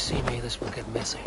see me, this will get messy.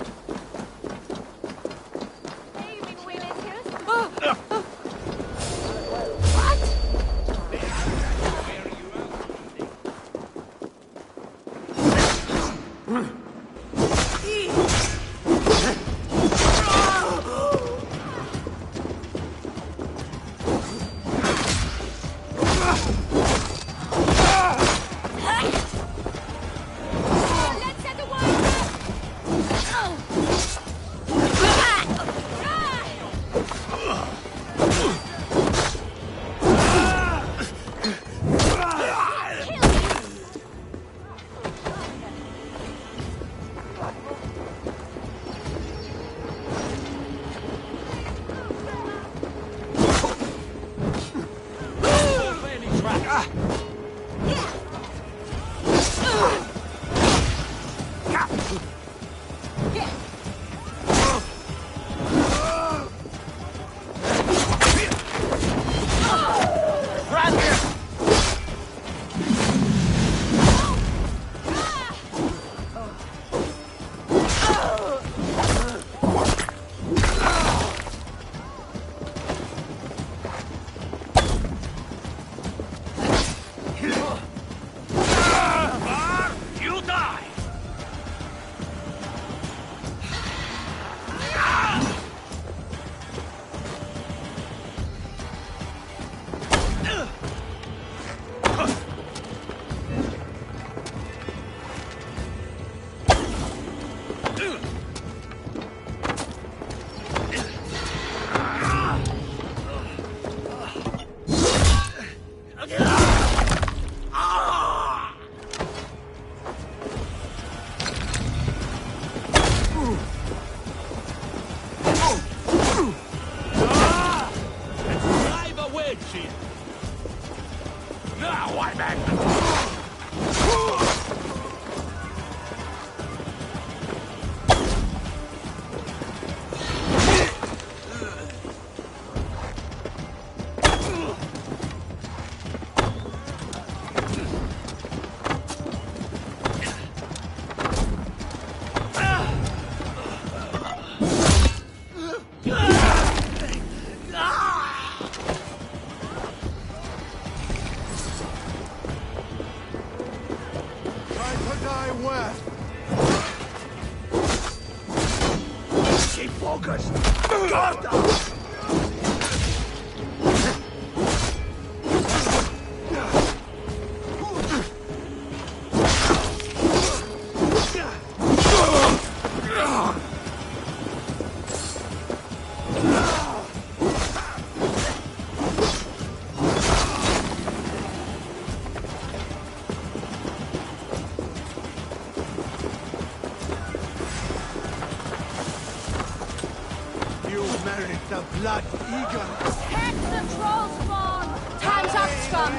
Blood eager. Heck the troll spawn! Time's up, scum!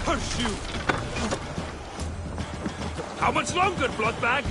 Curse you! How much longer, bloodbag?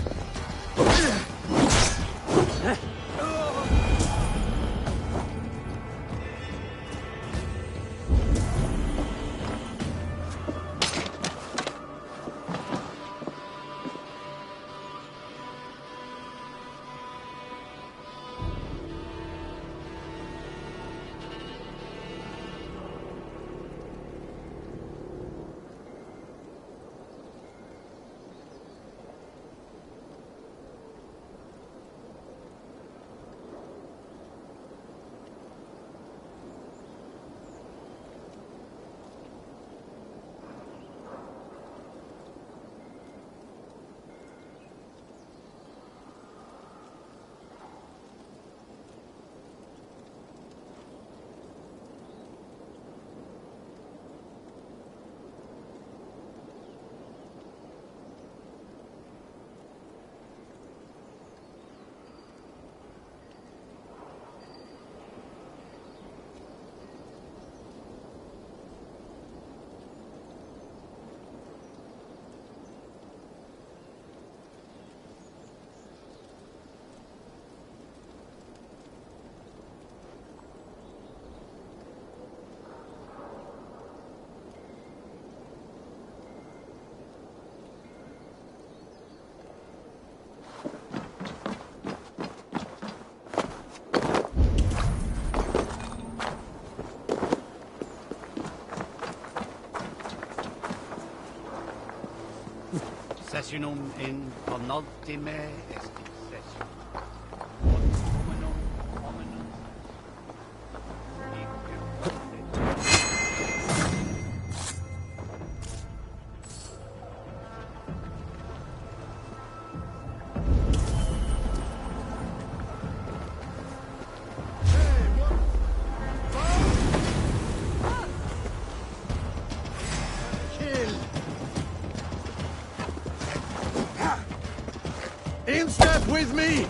Sessionum in penultime session. In step with me!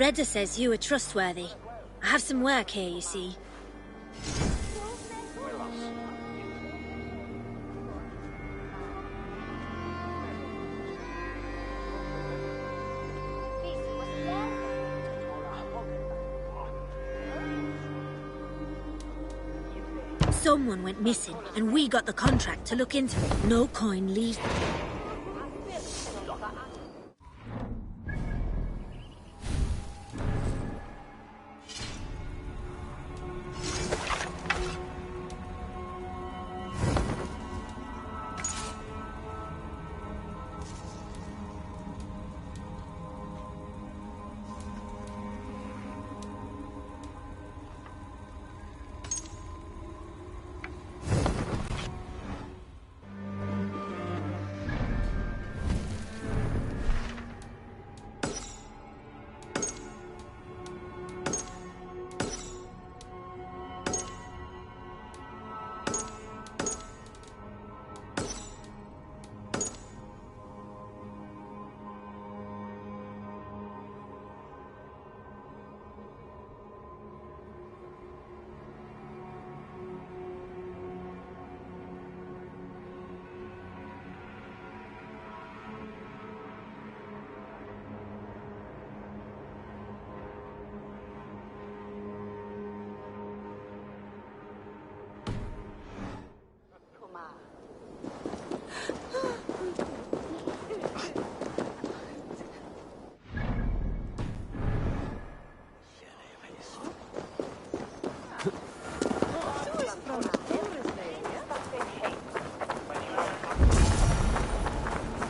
Redda says you are trustworthy. I have some work here, you see. Someone went missing, and we got the contract to look into it. No coin leaves.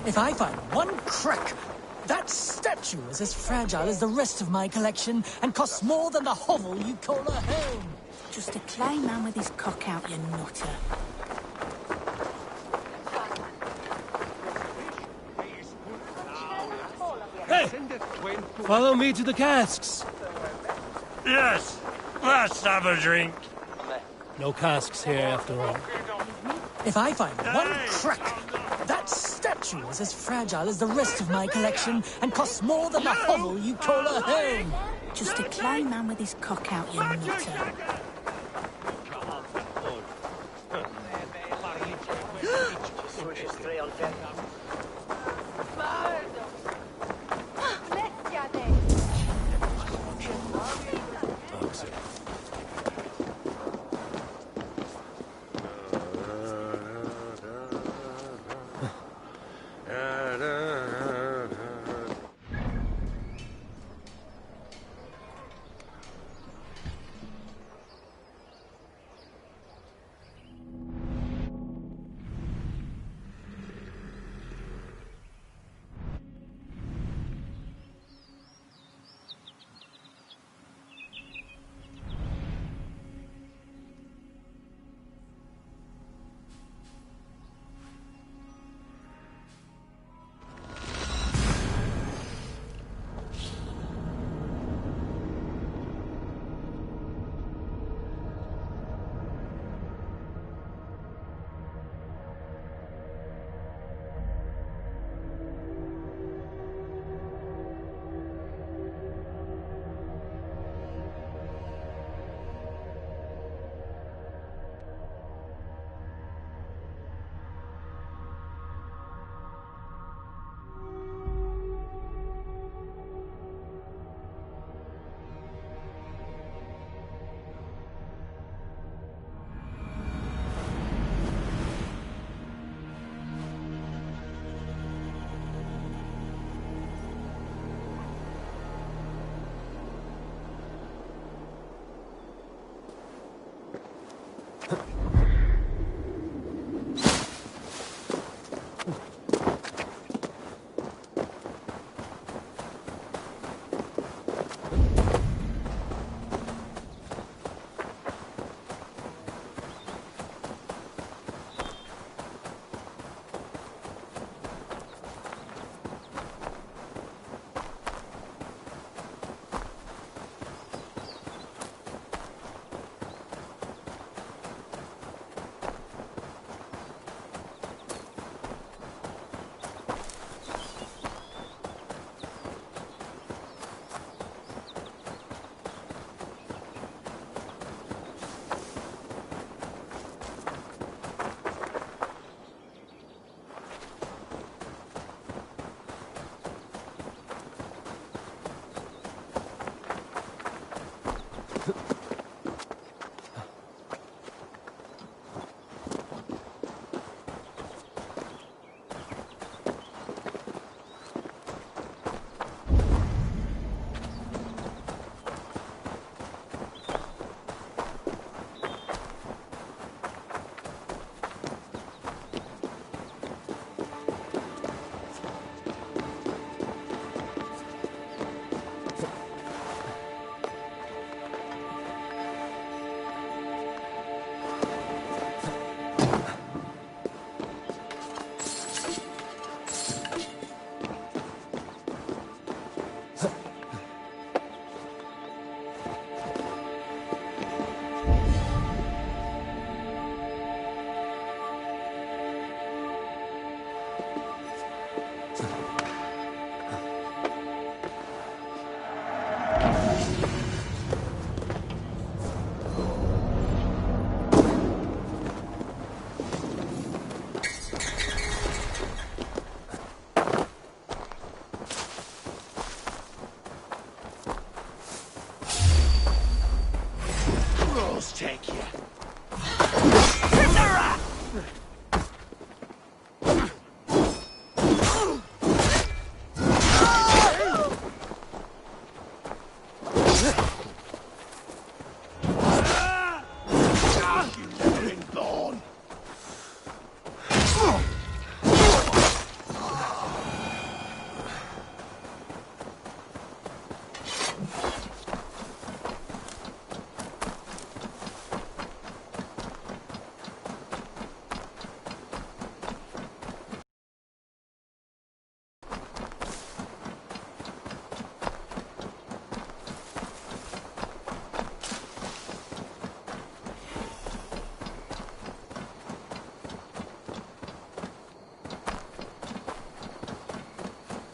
If I find one crack, that statue is as fragile as the rest of my collection and costs more than the hovel you call a home. Just a clay man with his cock out, you nutter. Hey! Follow me to the casks. Yes, let's have a drink. No casks here, after all. If I find one crack, that statue is as fragile as the rest of my collection and costs more than the hovel you call a home. Just a clay man with his cock out, you nutter.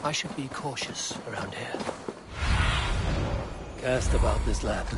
I should be cautious around here. Cast about this land.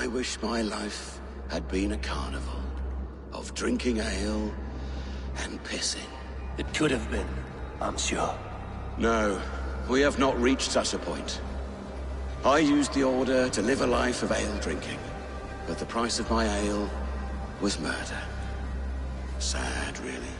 I wish my life had been a carnival of drinking ale and pissing. It could have been, I'm sure. No, we have not reached such a point. I used the order to live a life of ale drinking, but the price of my ale was murder. Sad, really.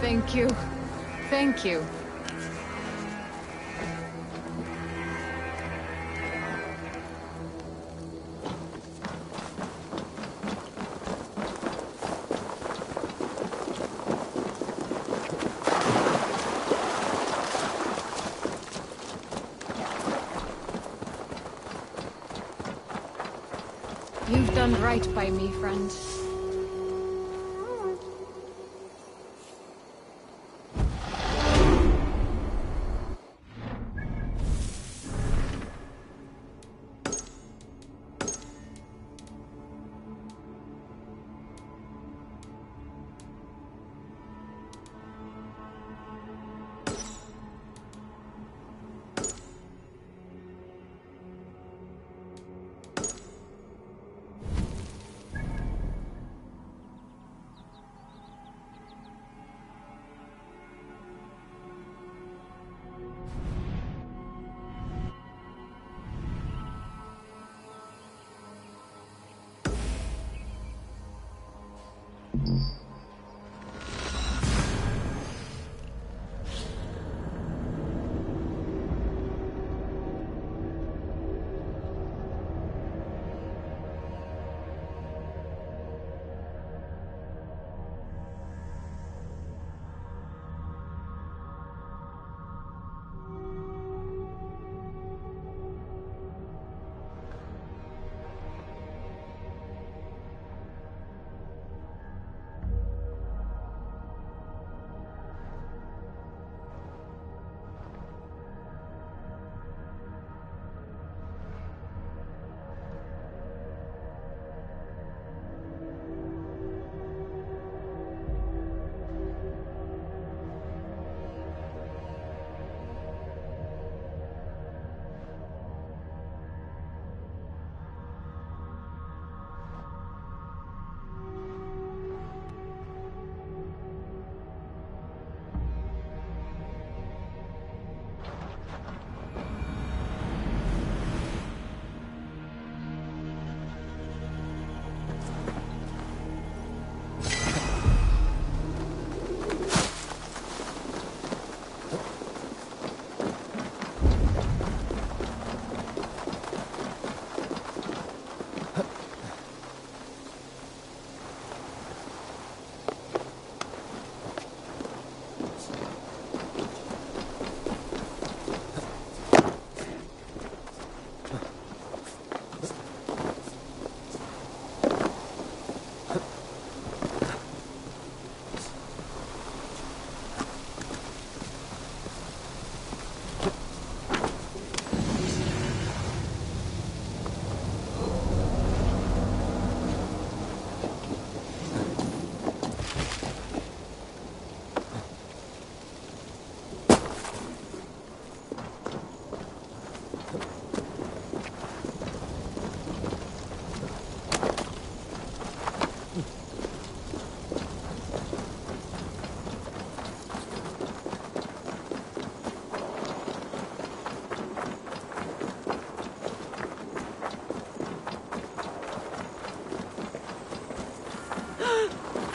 Thank you. Thank you. You've done right by me, friend.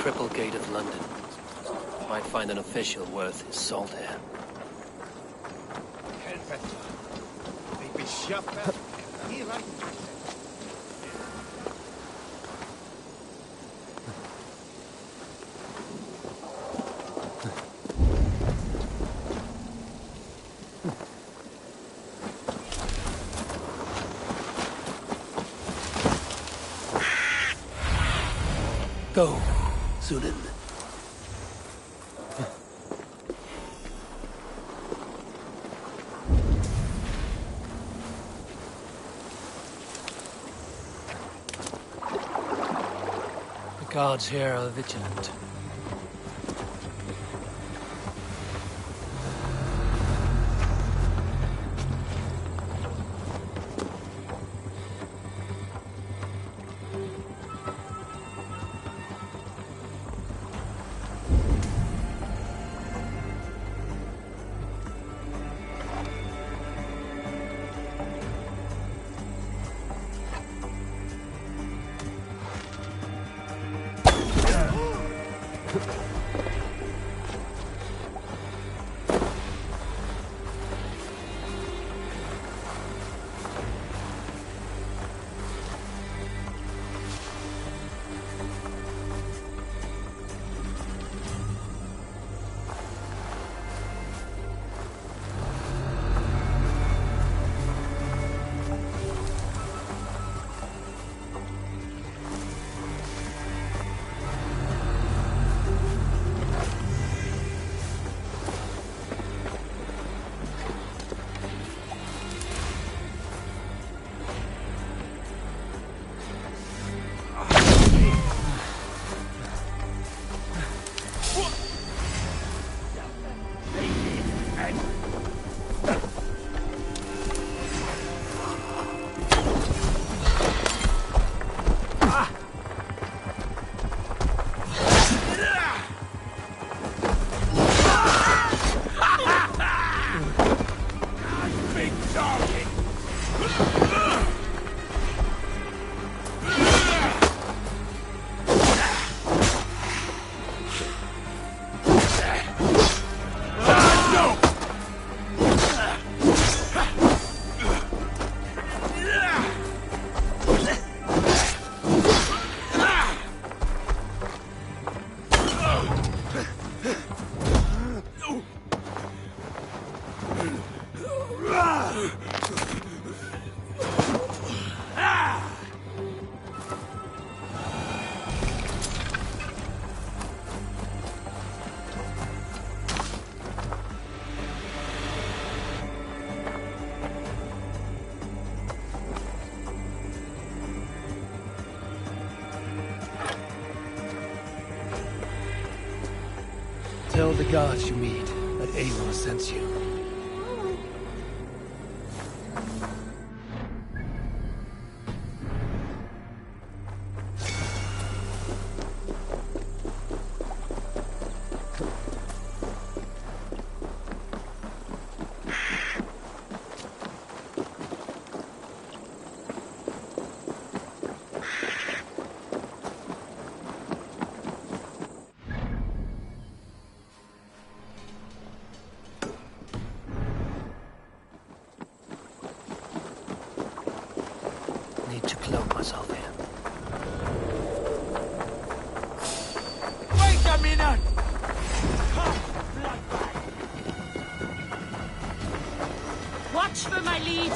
Triple Gate of London. Might find an official worth his salt here. Go, Sunan. The guards here are vigilant. Tell the guards you meet that Aloy sends you. Need to cloak myself here. Wait a minute! Watch for my lead.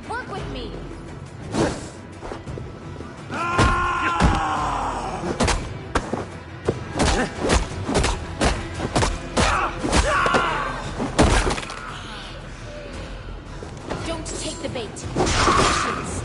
Work with me. bait. Patience.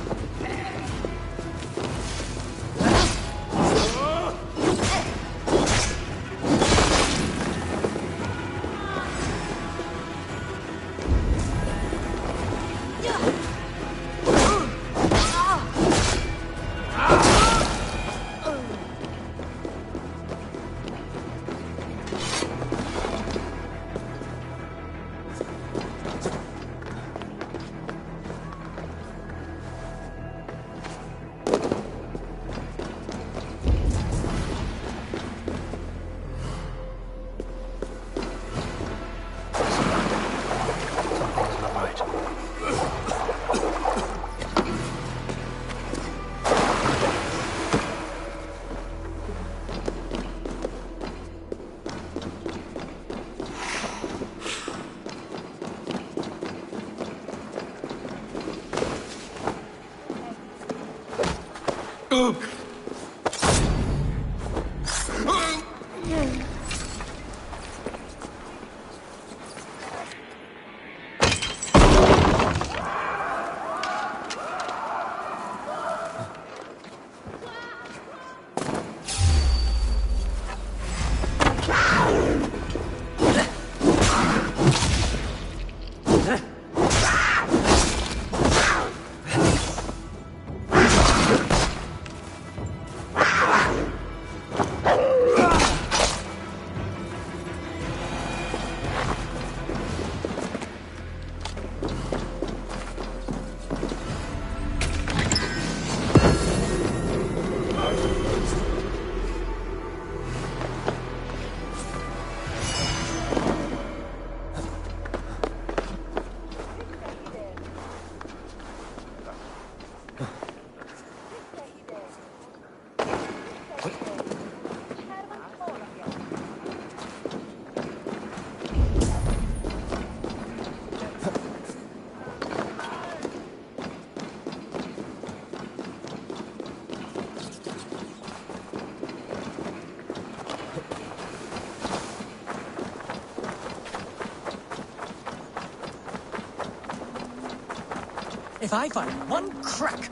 If I find one crack,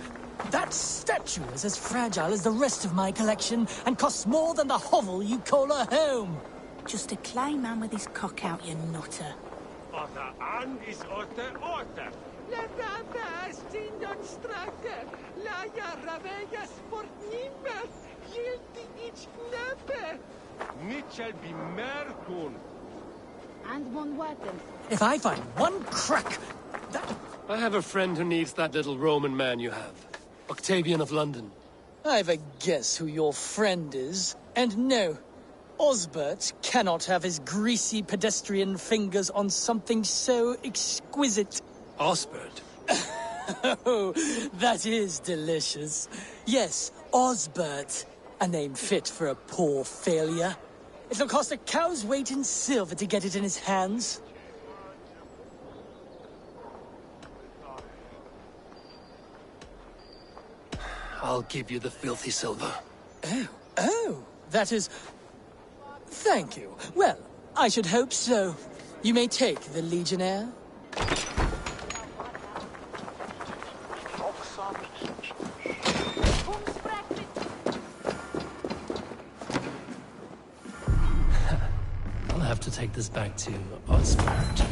that statue is as fragile as the rest of my collection and costs more than the hovel you call a home. Just a clay man with his cock out, you nutter. Otter Andis Otter Otter. La data stindon strate. La jarraveja sportnimer. Hilti ich knappe. Mitchell be merkun. And mon waten. If I find one crack, that... I have a friend who needs that little Roman man you have. Octavian of London. I've a guess who your friend is. And no, Osbert cannot have his greasy pedestrian fingers on something so exquisite. Osbert? Oh, that is delicious. Yes, Osbert. A name fit for a poor failure. It'll cost a cow's weight in silver to get it in his hands. I'll give you the filthy silver. Oh, that is... Thank you. Well, I should hope so. You may take the Legionnaire. I'll have to take this back to Osbert.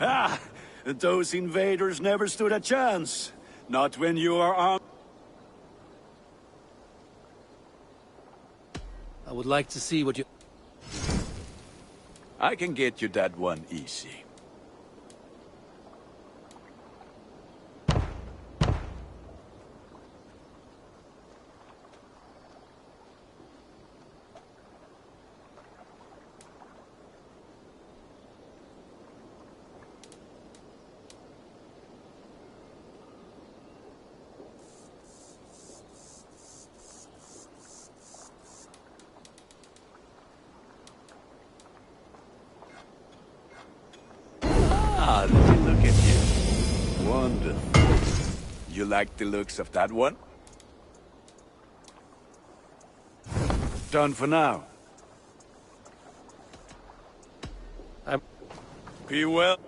Ah, those invaders never stood a chance. Not when you are armed. I would like to see what you... I can get you that one easy. Ah, look at you. Wonderful. You like the looks of that one? Done for now. Be well.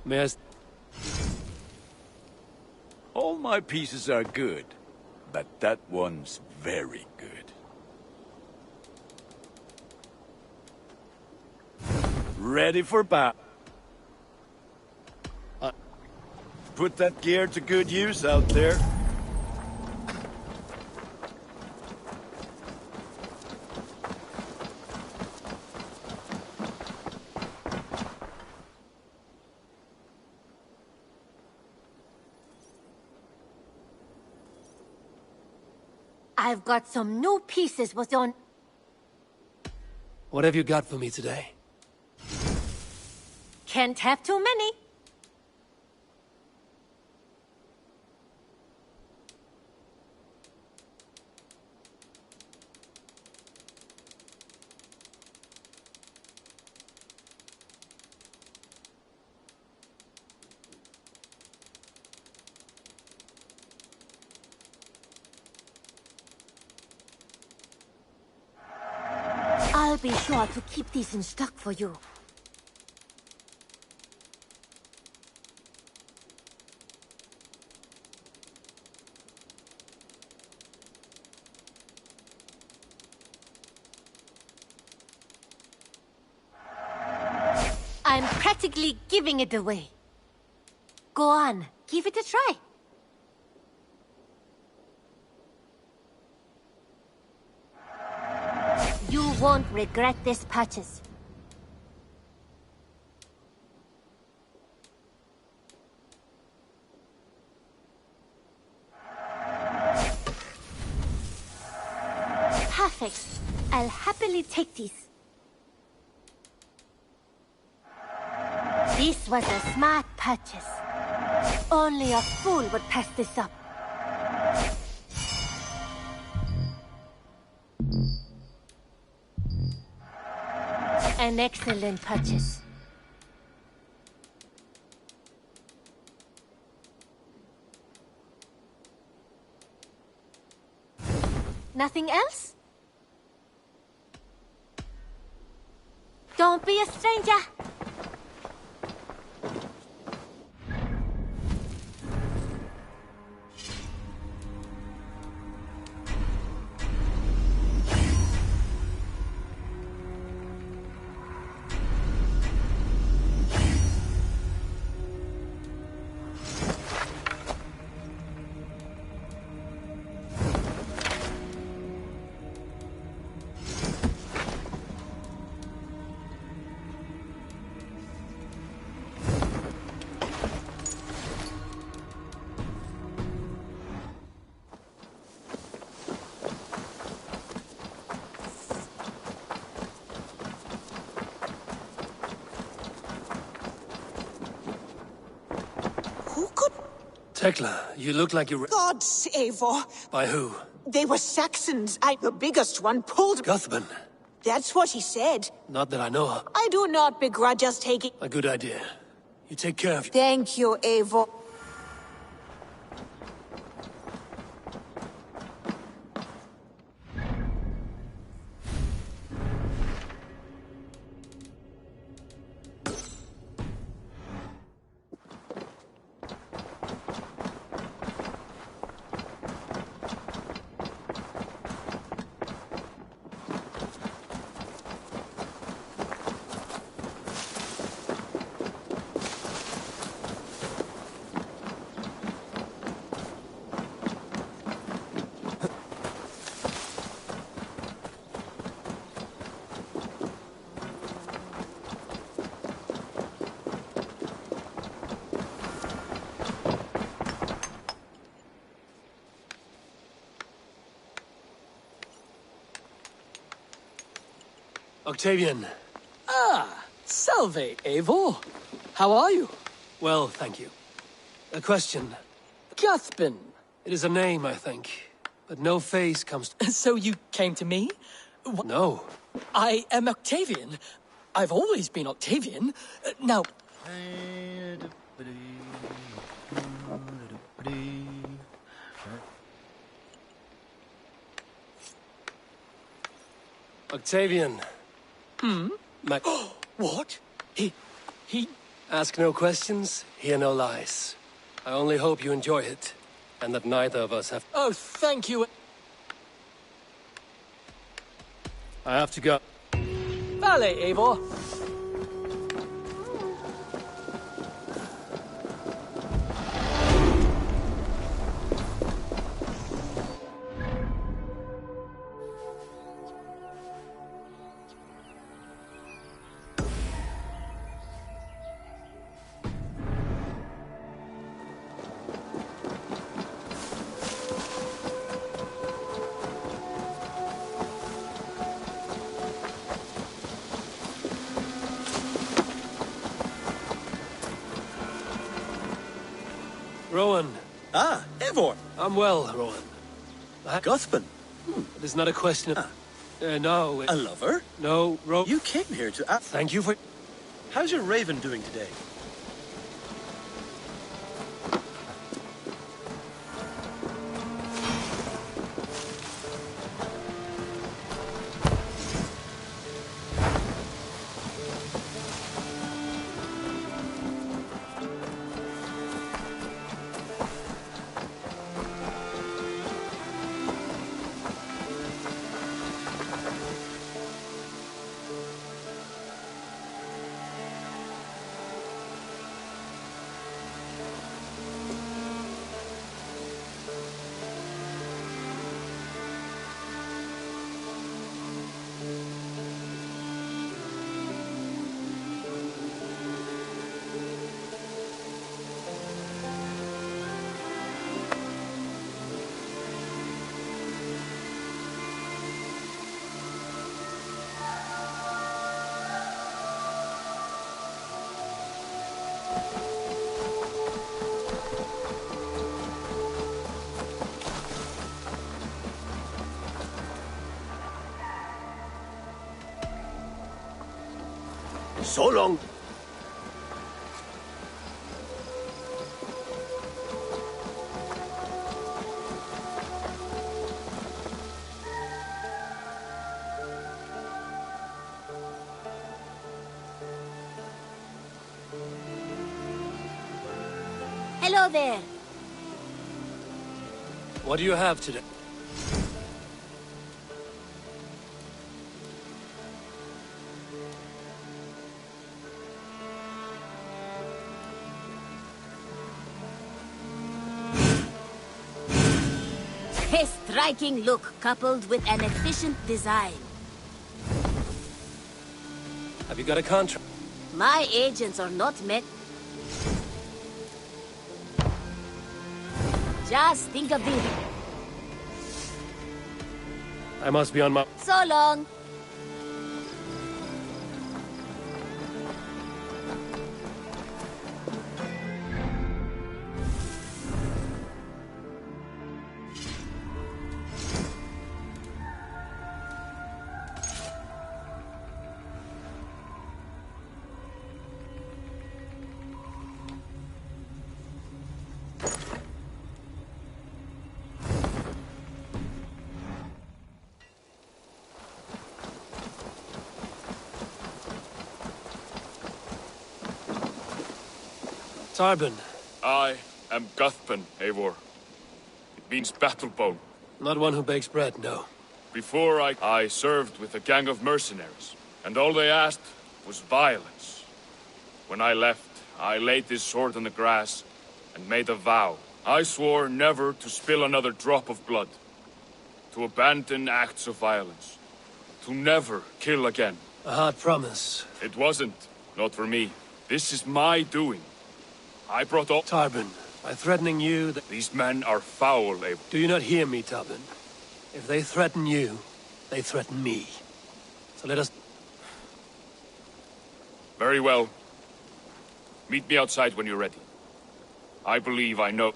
May I... All my pieces are good, but that one's very good. Ready for battle. Put that gear to good use out there. I've got some new pieces with on... What have you got for me today? Can't have too many. I'll be sure to keep these in stock for you. I'm practically giving it away. Go on, give it a try. You won't regret this purchase. Perfect. I'll happily take these. This was a smart purchase. Only a fool would pass this up. An excellent purchase. Nothing else? Don't be a stranger. Tekla, you look like you... Gods, Eivor. By who? They were Saxons. The biggest one pulled... Guthman. That's what he said. Not that I know her. I do not begrudge us taking... A good idea. You take care of... Thank you, Eivor. Octavian. Ah, salve, Eivor. How are you? Well, thank you. A question. Cuthbin. It is a name, I think. But no face comes to... So you came to me? No. I am Octavian. I've always been Octavian. Now... Octavian. What? He... Ask no questions, hear no lies. I only hope you enjoy it, and that neither of us have... Oh, thank you. I have to go. Vale, Eivor. Rowan. Ah, Eivor. I'm well, Rowan. Cuthbin. It is not a question of... no, A lover? No, Rowan. You came here to... Thank you for... How's your raven doing today? So long. Hello there. What do you have today? A striking look coupled with an efficient design. Have you got a contract? My agents are not meant... Just think of the... I must be on my... So long. Tarbin. I am Cuthbin, Eivor. It means battlebone. Not one who bakes bread, no. Before I served with a gang of mercenaries, and all they asked was violence. When I left, I laid this sword on the grass and made a vow. I swore never to spill another drop of blood, to abandon acts of violence, to never kill again. A hard promise. It wasn't. Not for me. This is my doing. I brought all... Tarbin, by threatening you... These men are foul, Eivor. Do you not hear me, Tarbin? If they threaten you, they threaten me. So let us... Very well. Meet me outside when you're ready. I believe I know...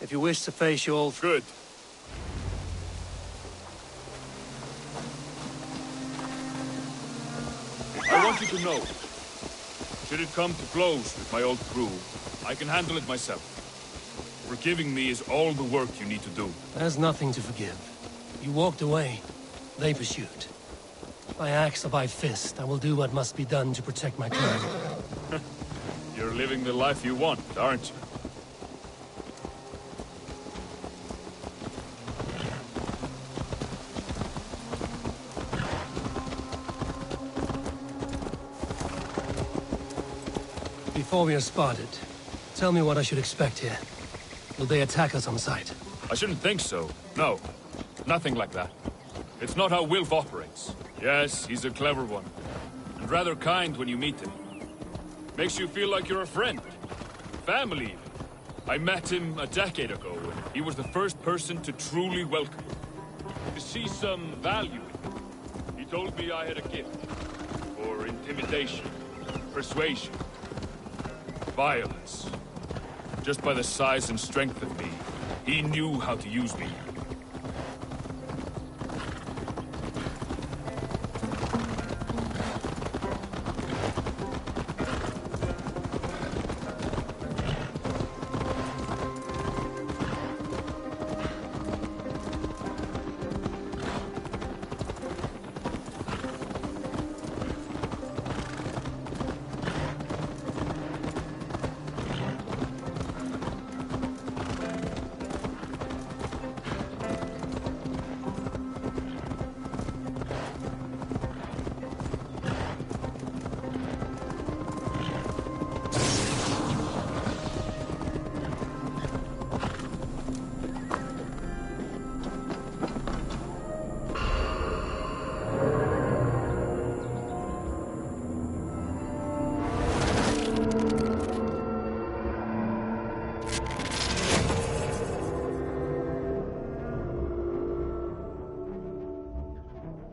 If you wish to face your old... Good. I want you to know, should it come to blows with my old crew, I can handle it myself. Forgiving me is all the work you need to do. There's nothing to forgive. You walked away. They pursued. By axe or by fist, I will do what must be done to protect my clan. You're living the life you want, aren't you? Before we are spotted, tell me what I should expect here. Will they attack us on sight? I shouldn't think so. No. Nothing like that. It's not how Wilf operates. Yes, he's a clever one. And rather kind when you meet him. Makes you feel like you're a friend. Family, even. I met him a decade ago, and he was the first person to truly welcome me. To see some value in me. He told me I had a gift. For intimidation. Persuasion. Violence. Just by the size and strength of me, he knew how to use me.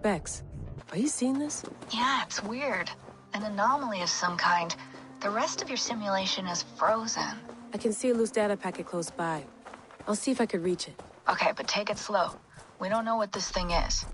Bex, are you seeing this? Yeah, it's weird. An anomaly of some kind. The rest of your simulation is frozen. I can see a loose data packet close by. I'll see if I could reach it. Okay, but take it slow. We don't know what this thing is.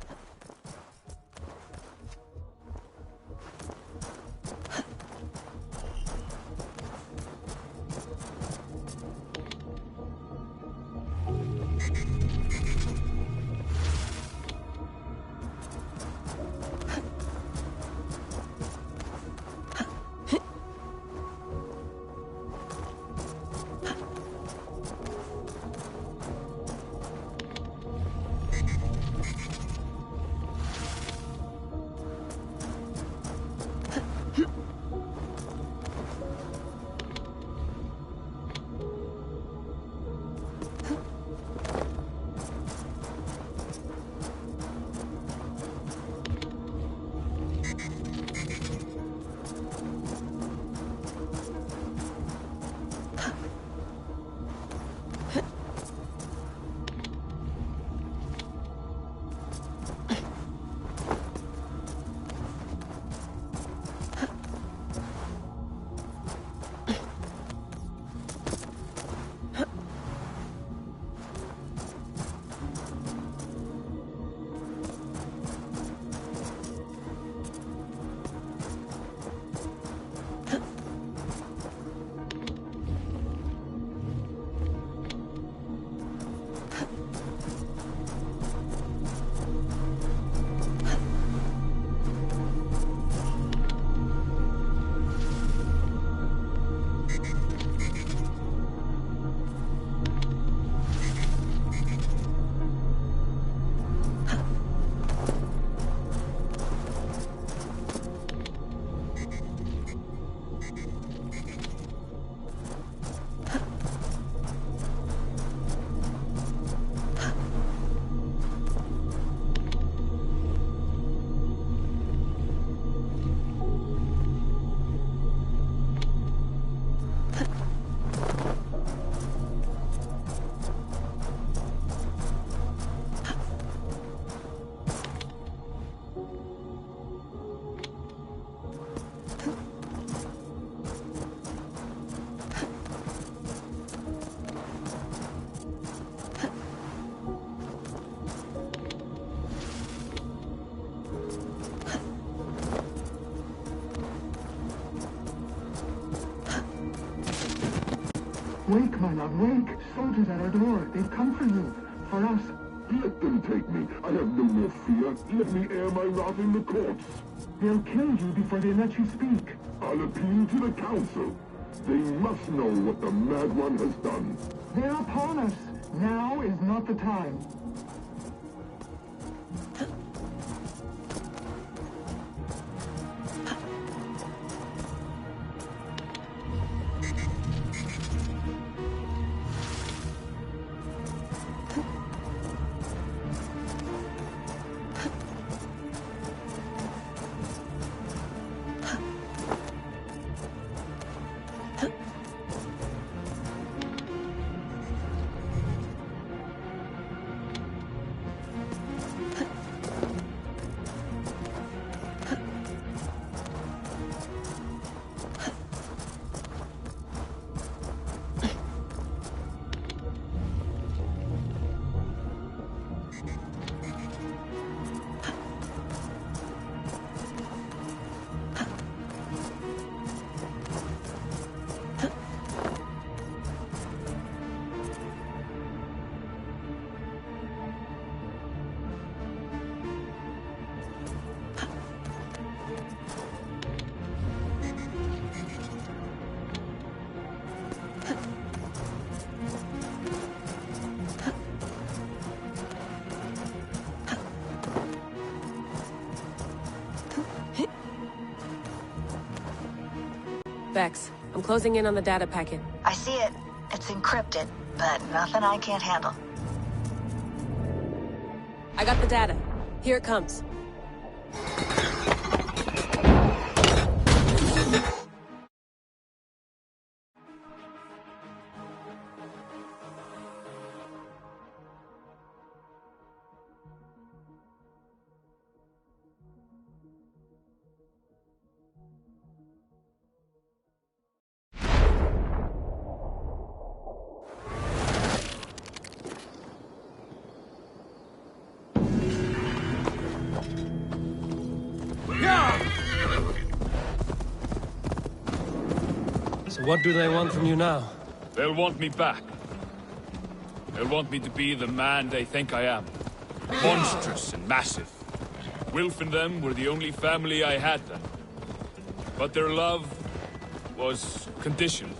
Wake, my love, wake! Soldiers at our door. They've come for you. For us. Let them take me. I have no more fear. Let me air my wrath in the courts. They'll kill you before they let you speak. I'll appeal to the council. They must know what the Mad One has done. They're upon us. Now is not the time. Vex, I'm closing in on the data packet. I see it. It's encrypted, but nothing I can't handle. I got the data. Here it comes. So what do they want from you now? They'll want me back. They'll want me to be the man they think I am. Monstrous and massive. Wilf and them were the only family I had then. But their love was conditional.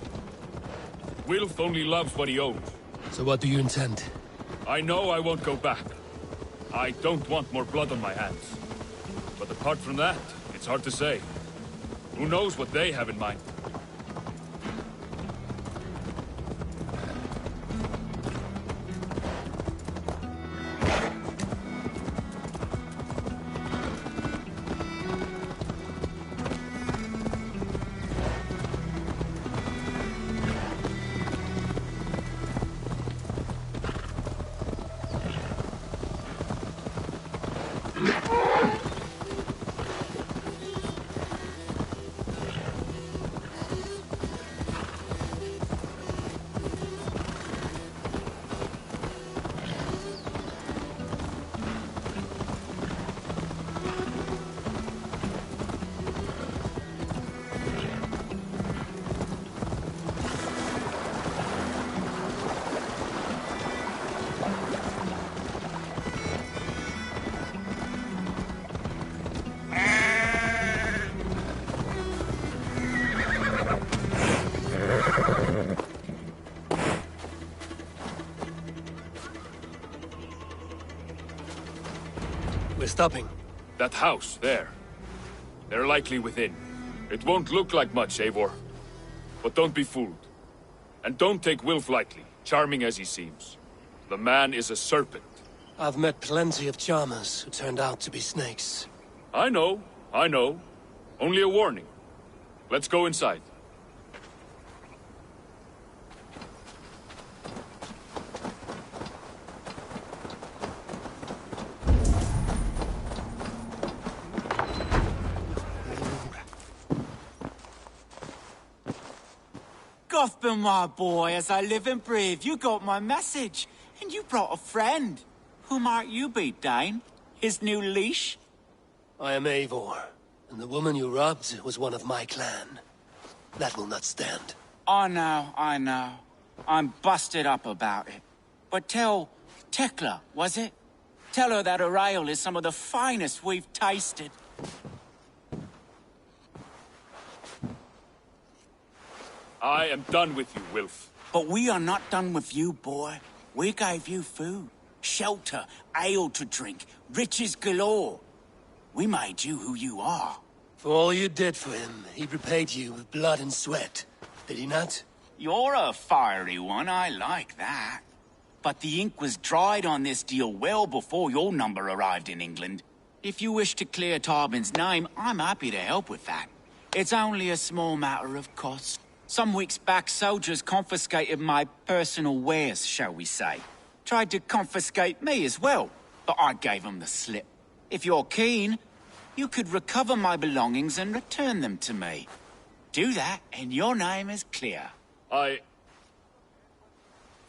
Wilf only loves what he owns. So what do you intend? I know I won't go back. I don't want more blood on my hands. But apart from that, it's hard to say. Who knows what they have in mind? We're stopping. That house, there. They're likely within. It won't look like much, Eivor. But don't be fooled. And don't take Wilf lightly, charming as he seems. The man is a serpent. I've met plenty of charmers who turned out to be snakes. I know. Only a warning. Let's go inside. Gothman, my boy, as I live and breathe, you got my message. And you brought a friend. Who might you be, Dane? His new leash? I am Eivor, and the woman you robbed was one of my clan. That will not stand. I know. I'm busted up about it. But tell Tekla, was it? Tell her that her ale is some of the finest we've tasted. I am done with you, Wilf. But we are not done with you, boy. We gave you food, shelter, ale to drink, riches galore. We made you who you are. For all you did for him, he repaid you with blood and sweat. Did he not? You're a fiery one, I like that. But the ink was dried on this deal well before your number arrived in England. If you wish to clear Tarbin's name, I'm happy to help with that. It's only a small matter of cost. Some weeks back, soldiers confiscated my personal wares, shall we say. Tried to confiscate me as well, but I gave them the slip. If you're keen, you could recover my belongings and return them to me. Do that, and your name is clear.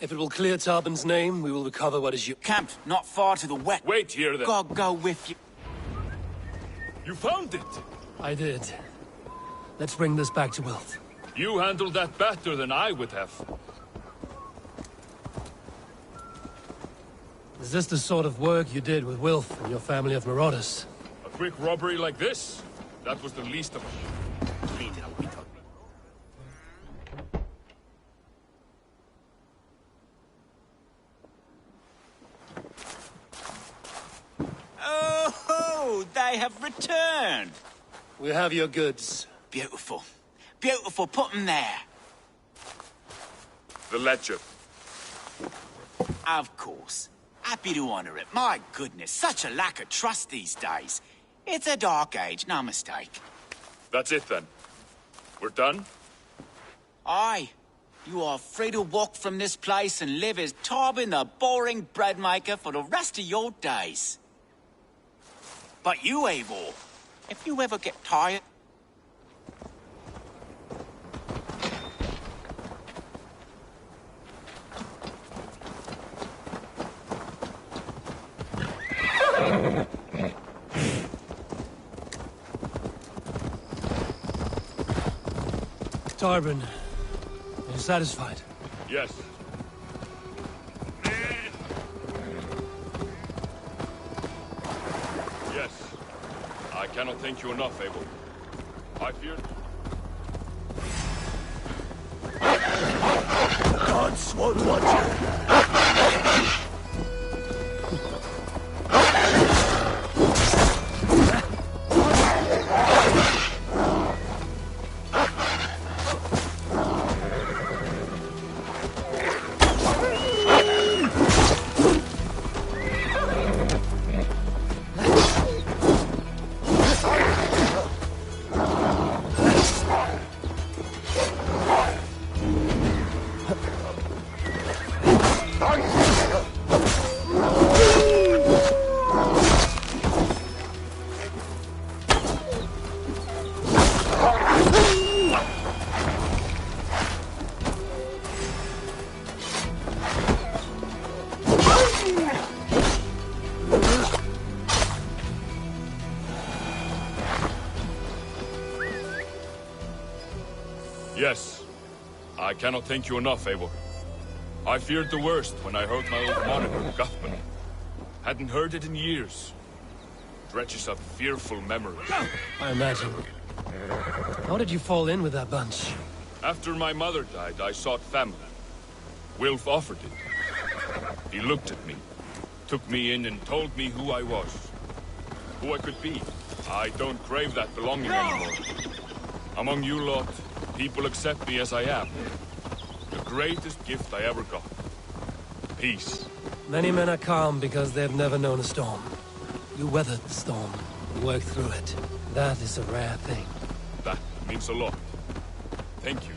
If it will clear Tarbin's name, we will recover what is yours. Camped not far to the west. Wait here, then. God go with you. You found it! I did. Let's bring this back to Wilf. You handled that better than I would have. Is this the sort of work you did with Wilf and your family of marauders? A quick robbery like this? That was the least of it. Oh, they have returned. We have your goods. Beautiful. Beautiful, put them there. The ledger. Of course. Happy to honor it. My goodness, such a lack of trust these days. It's a dark age, no mistake. That's it then. We're done? Aye. You are free to walk from this place and live as Tarbin the boring bread maker for the rest of your days. But you, Eivor, if you ever get tired... Tarbin, are you satisfied? Yes. Yes. I cannot thank you enough, Abel. I feared... Gods won't watch you. Yes. I cannot thank you enough, Eivor. I feared the worst when I heard my old moniker, Guthman. Hadn't heard it in years. Dredges up fearful memories. I imagine. How did you fall in with that bunch? After my mother died, I sought family. Wilf offered it. He looked at me, took me in and told me who I was. Who I could be. I don't crave that belonging anymore. Among you lot, people accept me as I am. The greatest gift I ever got. Peace. Many men are calm because they've never known a storm. You weathered the storm, worked through it. That is a rare thing. That means a lot. Thank you.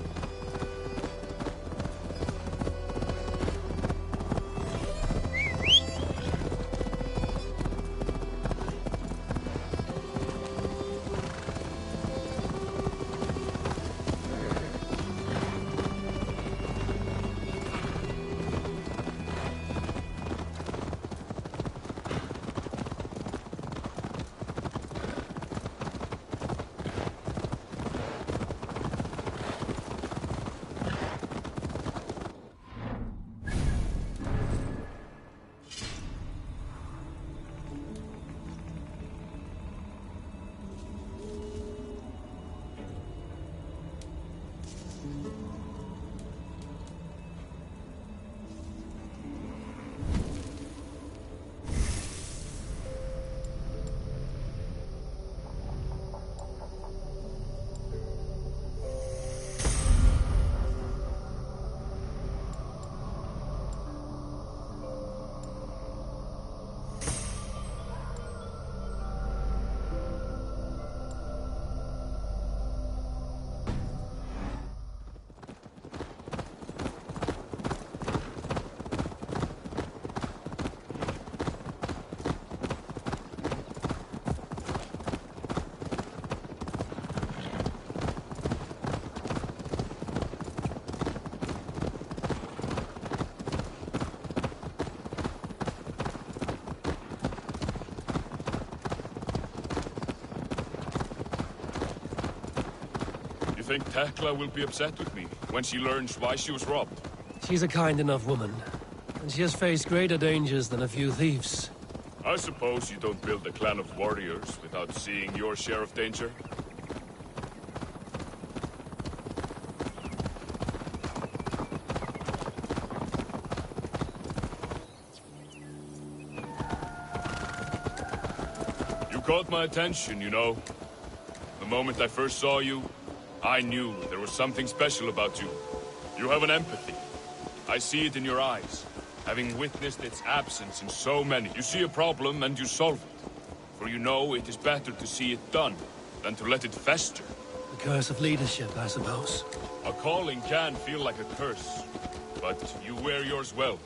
think Tekla will be upset with me when she learns why she was robbed? She's a kind enough woman, and she has faced greater dangers than a few thieves. I suppose you don't build a clan of warriors without seeing your share of danger? You caught my attention, you know. The moment I first saw you, I knew there was something special about you. You have an empathy. I see it in your eyes. Having witnessed its absence in so many, you see a problem and you solve it. For you know it is better to see it done than to let it fester. The curse of leadership, I suppose. A calling can feel like a curse, but you wear yours well.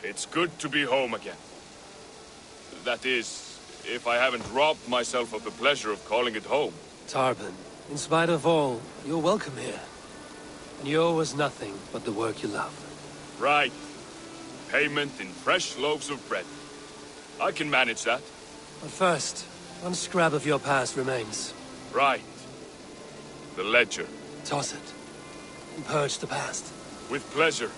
It's good to be home again. That is, if I haven't robbed myself of the pleasure of calling it home. Tarban, in spite of all, you're welcome here. And you owe us nothing but the work you love. Right. Payment in fresh loaves of bread. I can manage that. But first, one scrap of your past remains. Right. The ledger. Toss it. And purge the past. With pleasure.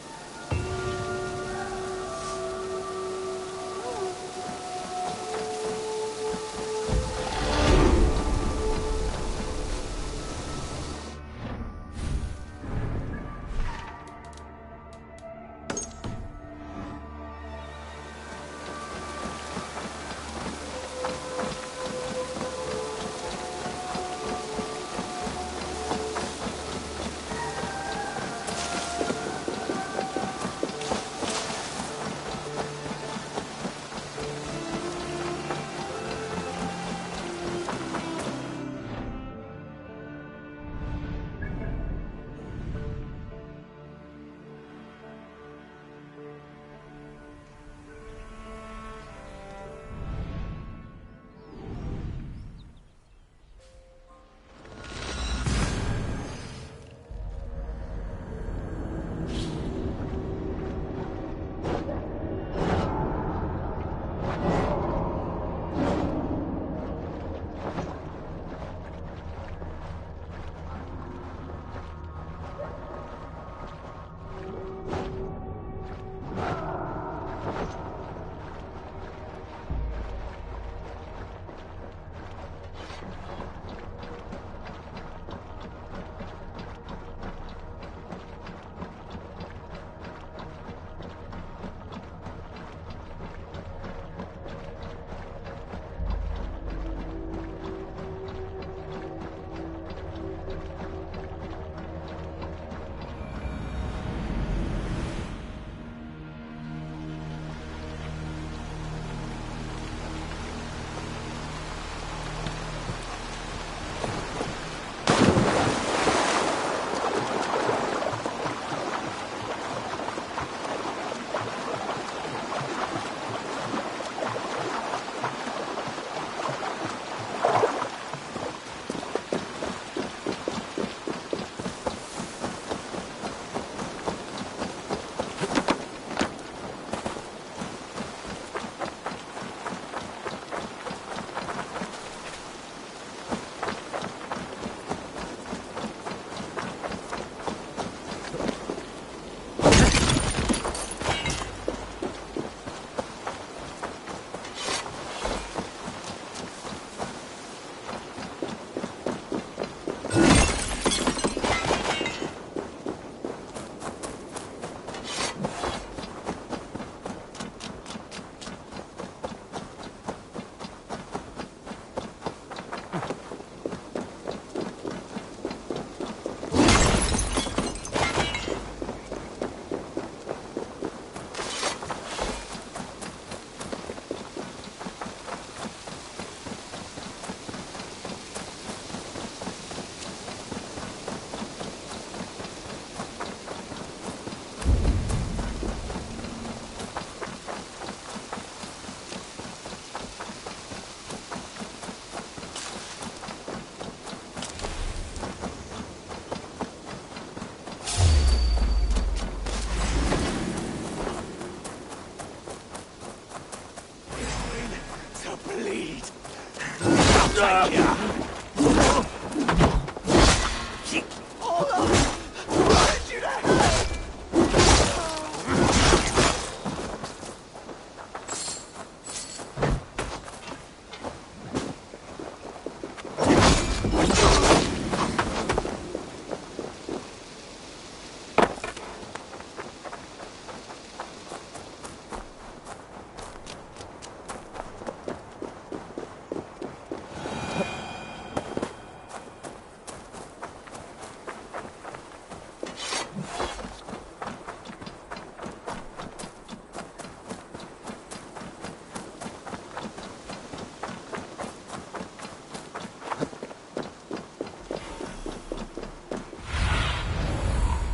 take ya!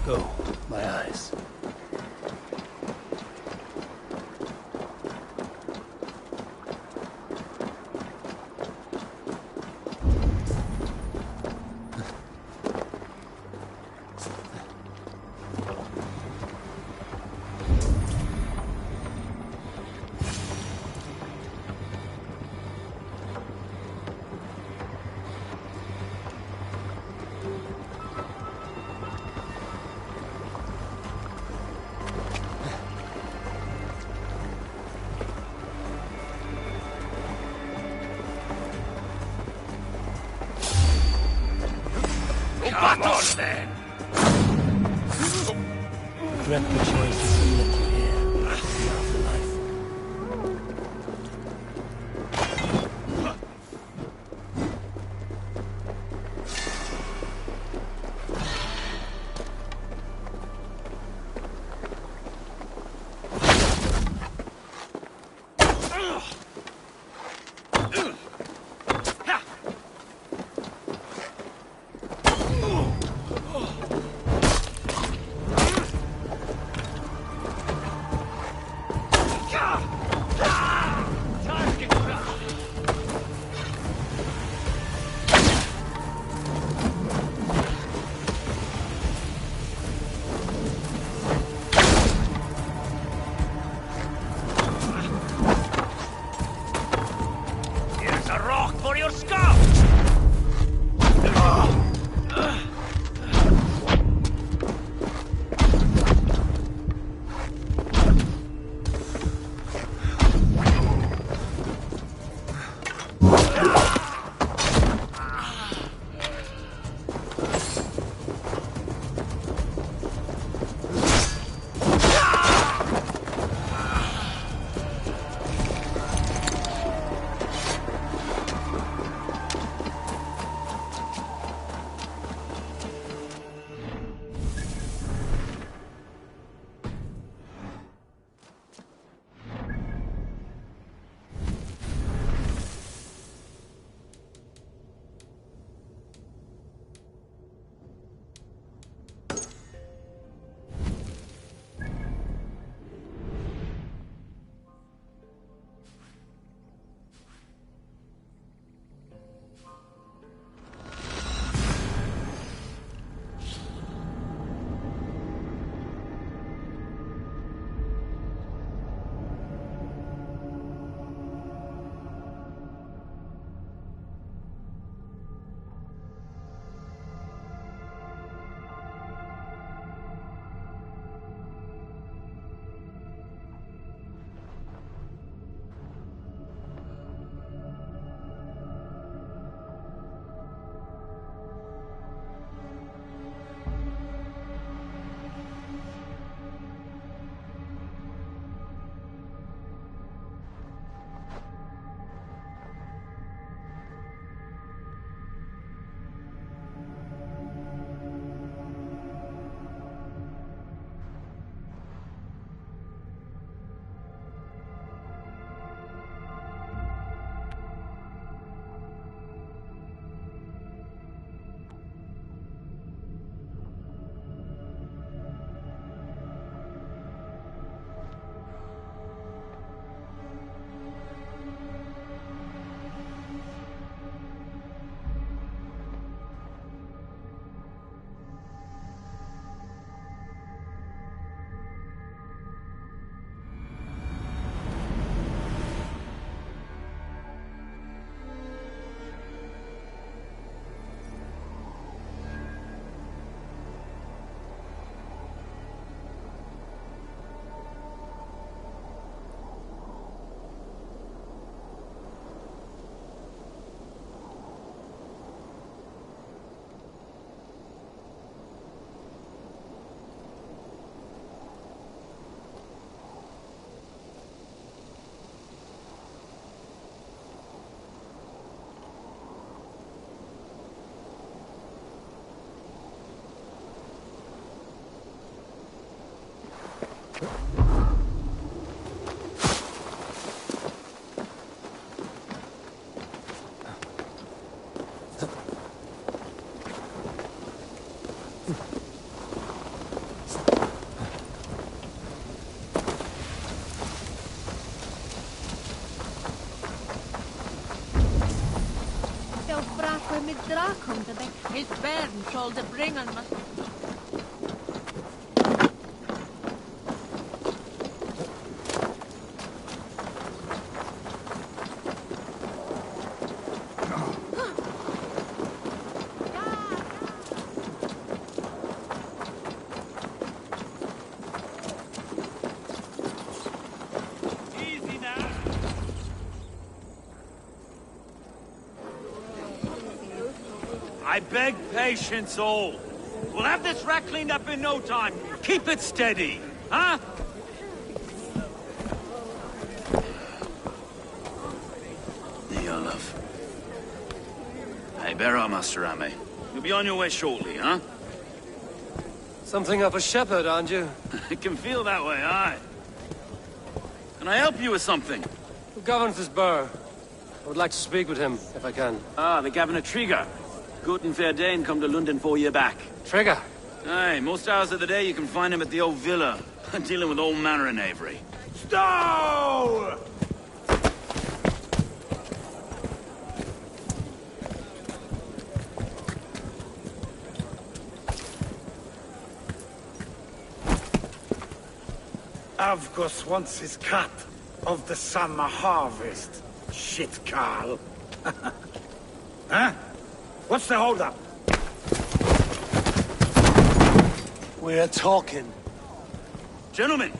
Go, my eyes. Come on, then! Regret the choices that led you here. The afterlife. mit Drachen, der mit Bären soll der bringen. I beg patience, all. We'll have this wreck cleaned up in no time. Keep it steady, huh? Here, love. Hey, bear up, Master Ame. You'll be on your way shortly, huh? Something of a shepherd, aren't you? It can feel that way, aye. Can I help you with something? Who governs this burr? I would like to speak with him, if I can. Ah, the Governor Trigger. Good and fair Dane come to London 4 year back. Trigger? Aye, most hours of the day you can find him at the old villa, dealing with all manner of knavery. Stow! Avgos wants his cut of the summer harvest. Shit, Carl. Huh? What's the holdup? We're talking. Gentlemen,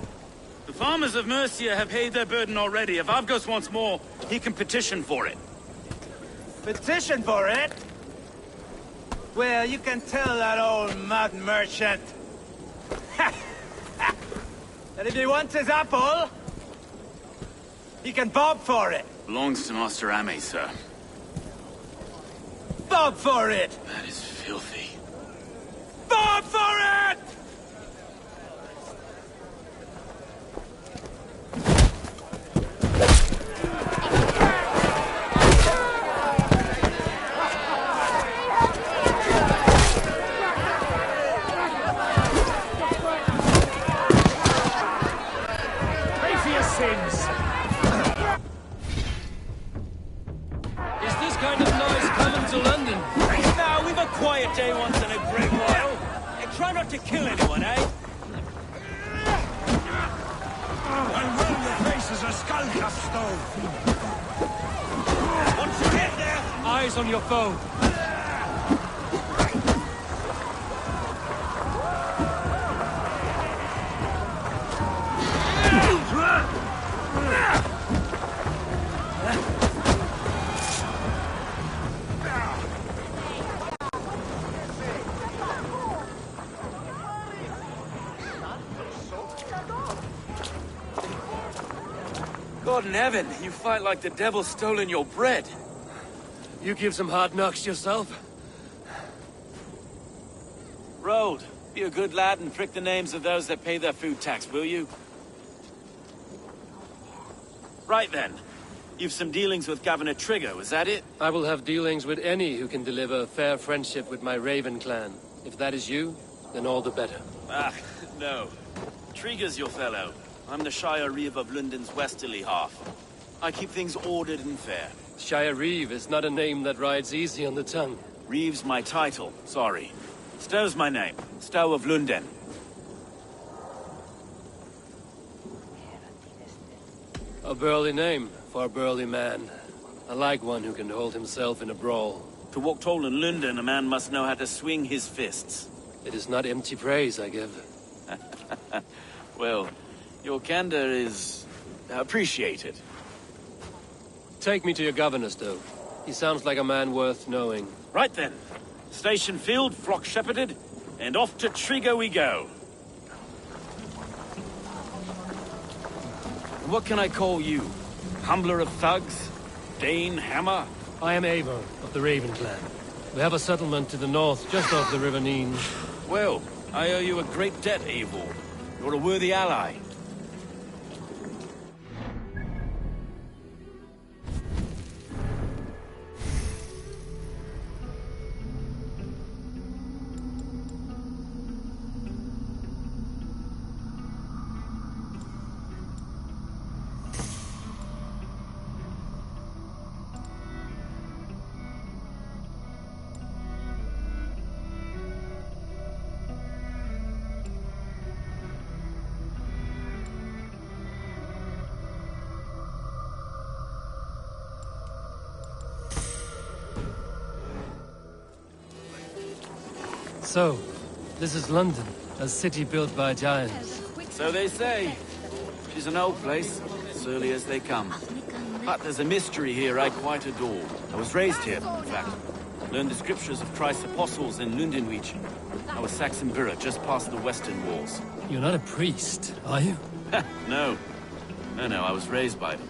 the farmers of Mercia have paid their burden already. If Avgos wants more, he can petition for it. Petition for it? Well, you can tell that old mud merchant that if he wants his apple, he can bob for it. Belongs to Master Ame, sir. Bob for it! That is filthy. Bob for it! Pay for your sins! Is this kind of noise coming to London? Now, we've a quiet day once in a great while. And try not to kill anyone, eh? I'll roll your face as a skull stove. Once you get there... Eyes on your foe. God in heaven, you fight like the devil's stolen your bread. You give some hard knocks yourself? Road, be a good lad and prick the names of those that pay their food tax, will you? Right then. You've some dealings with Governor Trigger, was that it? I will have dealings with any who can deliver fair friendship with my Raven clan. If that is you, then all the better. Ah, no. Trigger's your fellow. I'm the Shire Reeve of London's westerly half. I keep things ordered and fair. Shire Reeve is not a name that rides easy on the tongue. Reeve's my title, sorry. Stow's my name. Stow of London. A burly name for a burly man. I like one who can hold himself in a brawl. To walk tall in London, a man must know how to swing his fists. It is not empty praise I give. Well, your candor is appreciated. Take me to your governor, Stow. He sounds like a man worth knowing. Right then. Station filled, flock shepherded, and off to Trigger we go. What can I call you? Humbler of thugs? Dane Hammer? I am Eivor of the Raven clan. We have a settlement to the north, just off the River Neen. Well, I owe you a great debt, Eivor. You're a worthy ally. So, this is London, a city built by giants. So they say. She's an old place, as early as they come. But there's a mystery here I quite adore. I was raised here, in fact. Learned the scriptures of Christ's apostles in Lundenwich. I was Saxon Borough, just past the western walls. You're not a priest, are you? No. No, I was raised by them.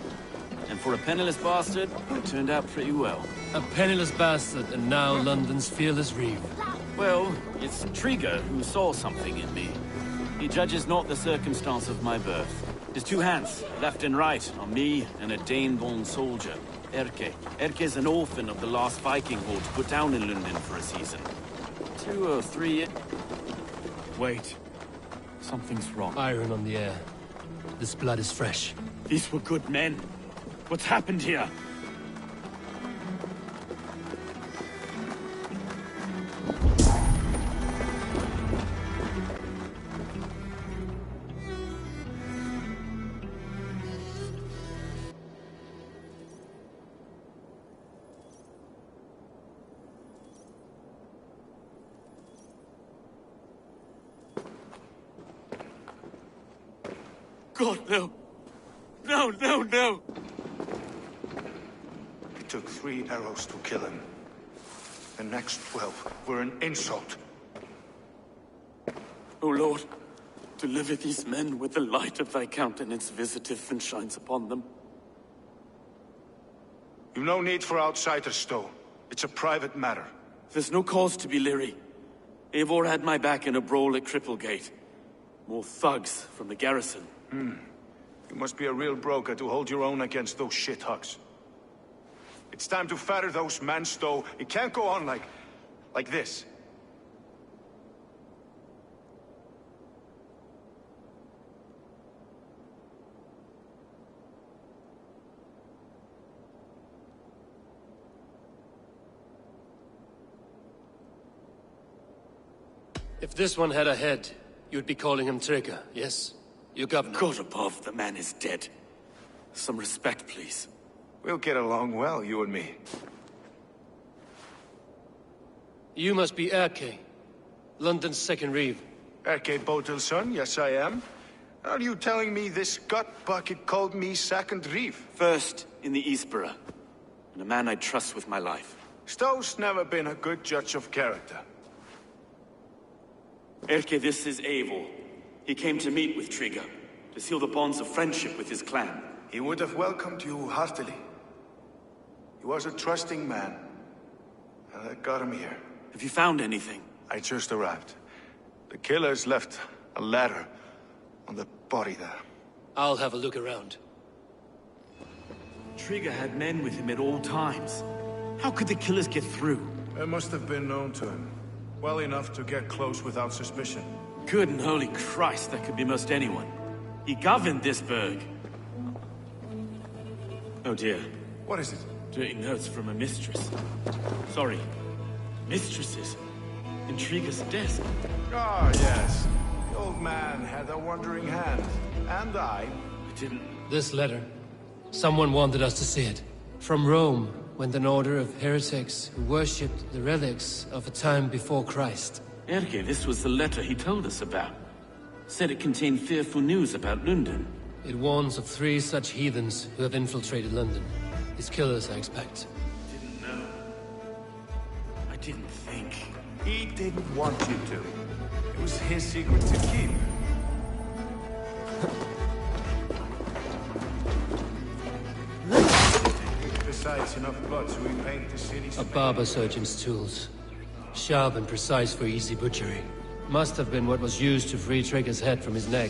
And for a penniless bastard, it turned out pretty well. A penniless bastard, and now London's fearless reeve. Well, it's Trigger who saw something in me. He judges not the circumstance of my birth. His two hands, left and right, on me and a Dane-born soldier, Erke. Erke's an orphan of the last Viking horde put down in London for a season. 2 or 3 years... Wait. Something's wrong. Iron on the air. This blood is fresh. These were good men. What's happened here? God, no. No. It took 3 arrows to kill him. The next 12 were an insult. O Lord, deliver these men with the light of thy countenance visiteth and shines upon them. You've no need for outsiders, though. It's a private matter. There's no cause to be leery. Eivor had my back in a brawl at Cripplegate. More thugs from the garrison. You must be a real broker to hold your own against those shithugs. It's time to fatter those men, Stowe. It can't go on like this. If this one had a head, you'd be calling him Trigger, yes? Your governor. God above, the man is dead. Some respect, please. We'll get along well, you and me. You must be Erke, London's second reeve. Erke Botel's son, yes I am. Are you telling me this gut bucket called me second reeve? First in the Eastborough, and a man I trust with my life. Stowe's never been a good judge of character. Erke, this is Eivor. He came to meet with Trigger, to seal the bonds of friendship with his clan. He would have welcomed you heartily. He was a trusting man, and I got him here. Have you found anything? I just arrived. The killers left a ladder on the body there. I'll have a look around. Trigger had men with him at all times. How could the killers get through? They must have been known to him. Well enough to get close without suspicion. Good and holy Christ, that could be most anyone. He governed this burg. Oh dear. What is it? Dirty notes from a mistress. Sorry. Mistresses. In Trigger's desk. Ah, yes. The old man had a wandering hand. And I didn't... This letter. Someone wanted us to see it. From Rome went an order of heretics who worshipped the relics of a time before Christ. Erke, this was the letter he told us about. Said it contained fearful news about London. It warns of 3 such heathens who have infiltrated London. His killers, I expect. Didn't know. I didn't think. He didn't want you to. It was his secret to keep. Besides, enough blood to repaint the city's... A barber surgeon's tools. Sharp and precise for easy butchery. Must have been what was used to free Trigger's head from his neck.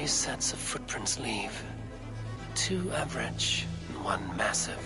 Sets of footprints leave. 2 average and 1 massive.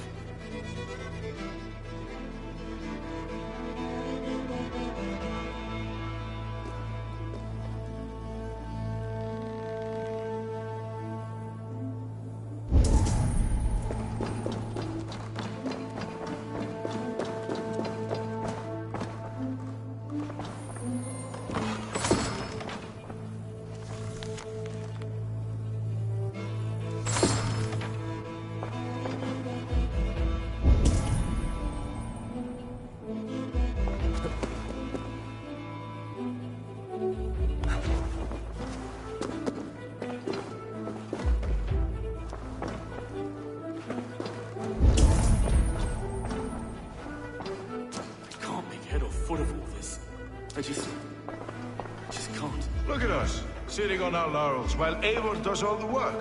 can't. Look at us, sitting on our laurels, while Eivor does all the work.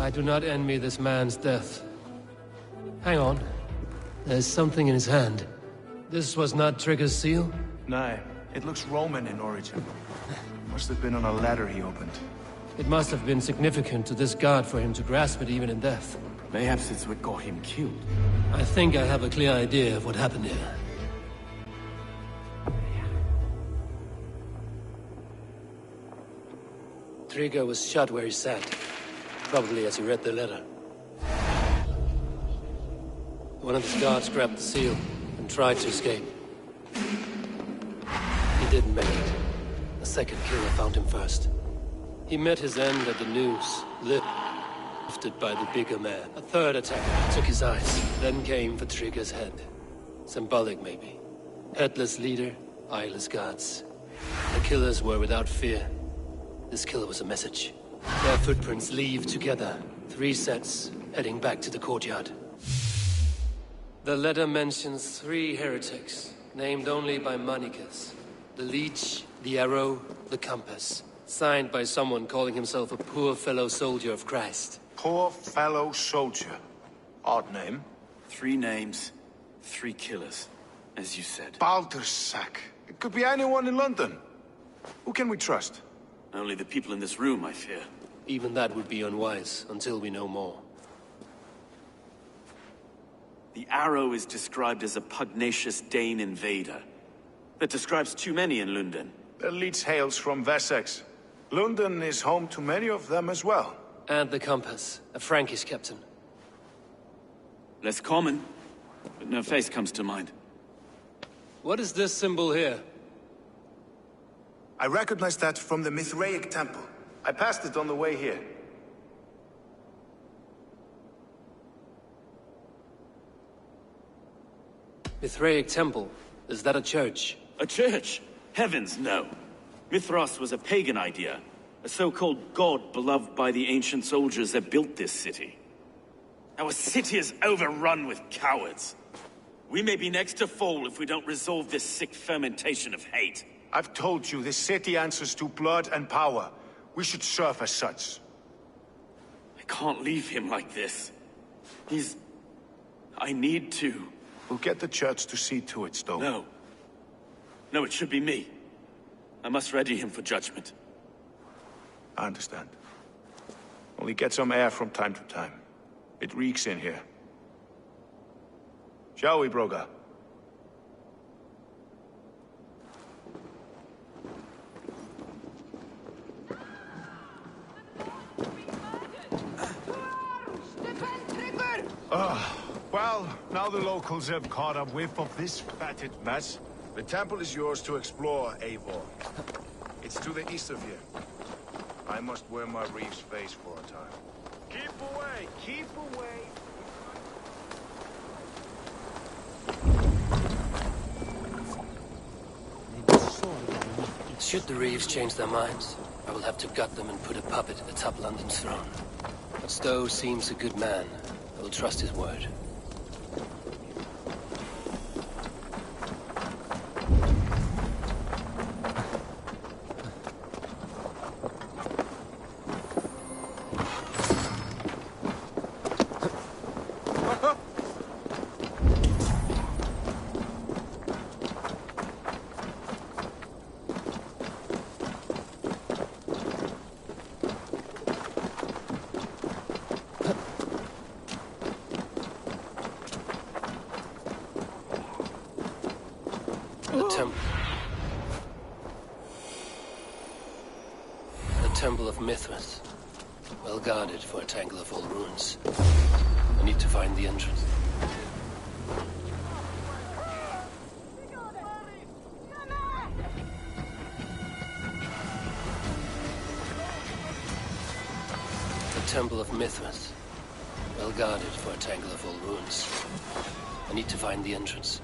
I do not envy this man's death. Hang on. There's something in his hand. This was not Trigger's seal? No, it looks Roman in origin. Must have been on a ladder he opened. It must have been significant to this god for him to grasp it even in death. Perhaps it's what got him killed. I think I have a clear idea of what happened here. Trigger was shot where he sat. Probably as he read the letter. One of his guards grabbed the seal and tried to escape. He didn't make it. A second killer found him first. He met his end at the noose, lifted by the bigger man. A third attacker took his eyes, then came for Trigger's head. Symbolic, maybe. Headless leader, eyeless guards. The killers were without fear. This killer was a message. Their footprints leave together. 3 sets, heading back to the courtyard. The letter mentions 3 heretics, named only by Manicus. The Leech, the Arrow, the Compass. Signed by someone calling himself a poor fellow soldier of Christ. Poor fellow soldier. Odd name. 3 names, 3 killers, as you said. Baldersack. It could be anyone in London. Who can we trust? Only the people in this room, I fear. Even that would be unwise, until we know more. The Arrow is described as a pugnacious Dane invader. That describes too many in London. The Leech hails from Wessex. London is home to many of them as well. And the Compass, a Frankish captain. Less common, but no face comes to mind. What is this symbol here? I recognize that from the Mithraic temple. I passed it on the way here. Mithraic temple? Is that a church? A church? Heavens, no. Mithras was a pagan idea. A so-called god beloved by the ancient soldiers that built this city. Our city is overrun with cowards. We may be next to fall if we don't resolve this sick fermentation of hate. I've told you, this city answers to blood and power. We should serve as such. I can't leave him like this. I need to. We'll get the church to see to it, Stowe. No. No, it should be me. I must ready him for judgment. I understand. Only get some air from time to time. It reeks in here. Shall we, Broga? Well, now the locals have caught a whiff of this fatted mess. The temple is yours to explore, Eivor. It's to the east of here. I must wear my reef's face for a time. Keep away! Keep away! Should the Reeves change their minds, I will have to gut them and put a puppet atop London's throne. But Stowe seems a good man. I will trust his word. Temple of Mithras. Well guarded for a tangle of old ruins. I need to find the entrance. The Temple of Mithras. Well guarded for a tangle of old ruins. I need to find the entrance.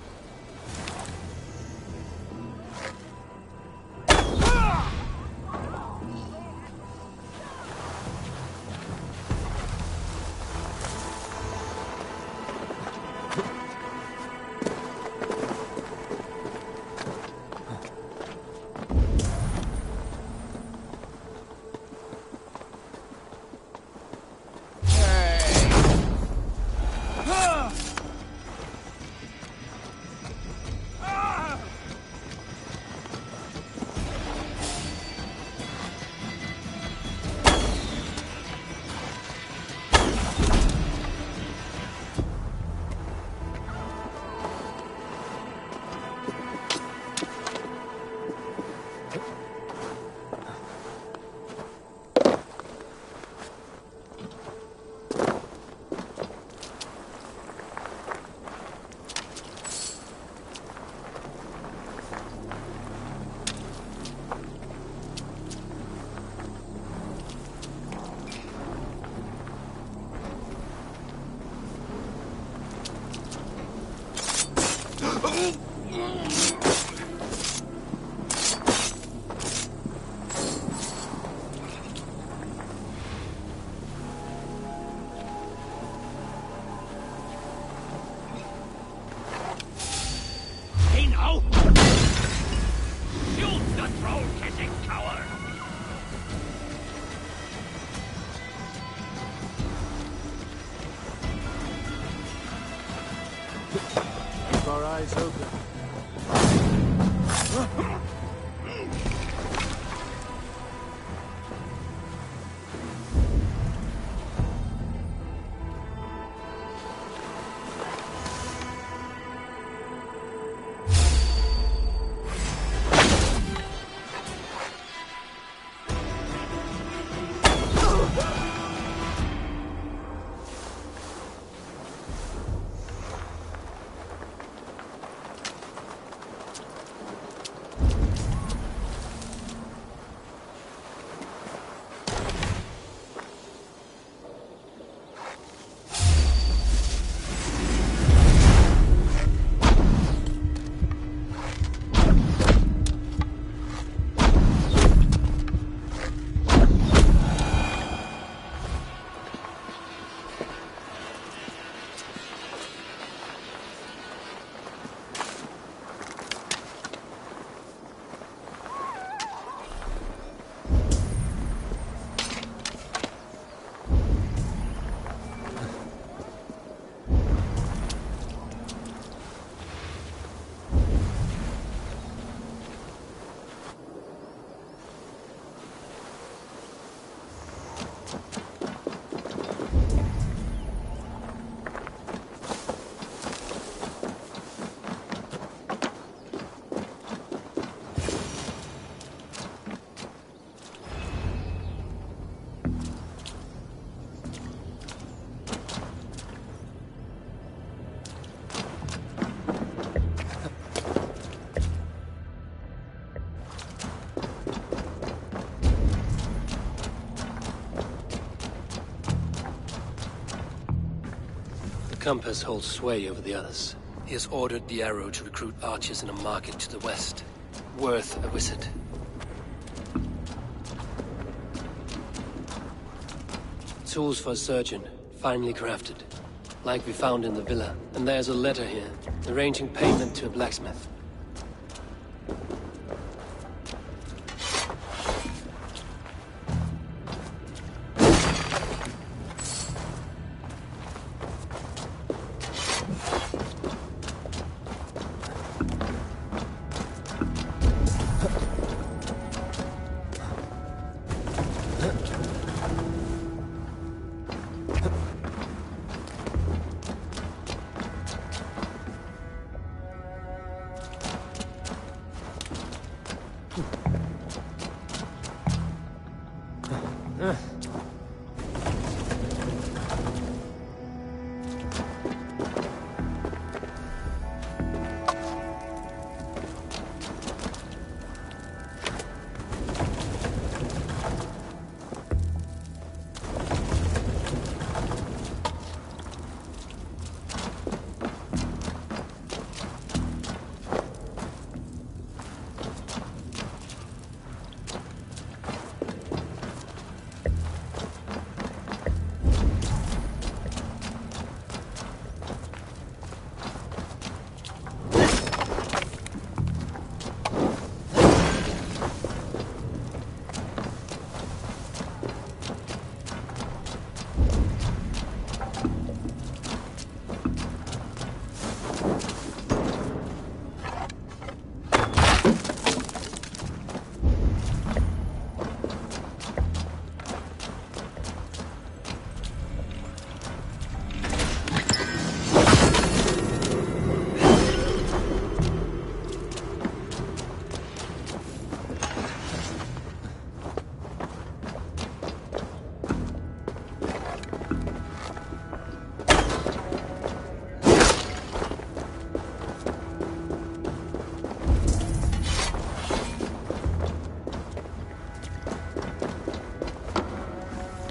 Compass holds sway over the others. He has ordered the arrow to recruit archers in a market to the west. Worth a visit. Tools for a surgeon, finely crafted. Like we found in the villa. And there's a letter here, arranging payment to a blacksmith.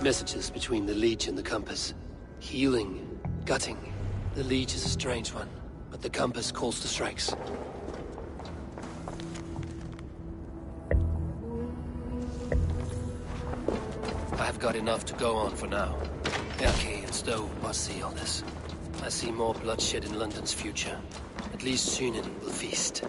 Messages between the Leech and the Compass. Healing, gutting. The Leech is a strange one, but the Compass calls the strikes. I've got enough to go on for now. Erke and Stowe must see all this. I see more bloodshed in London's future. At least Sunan will feast.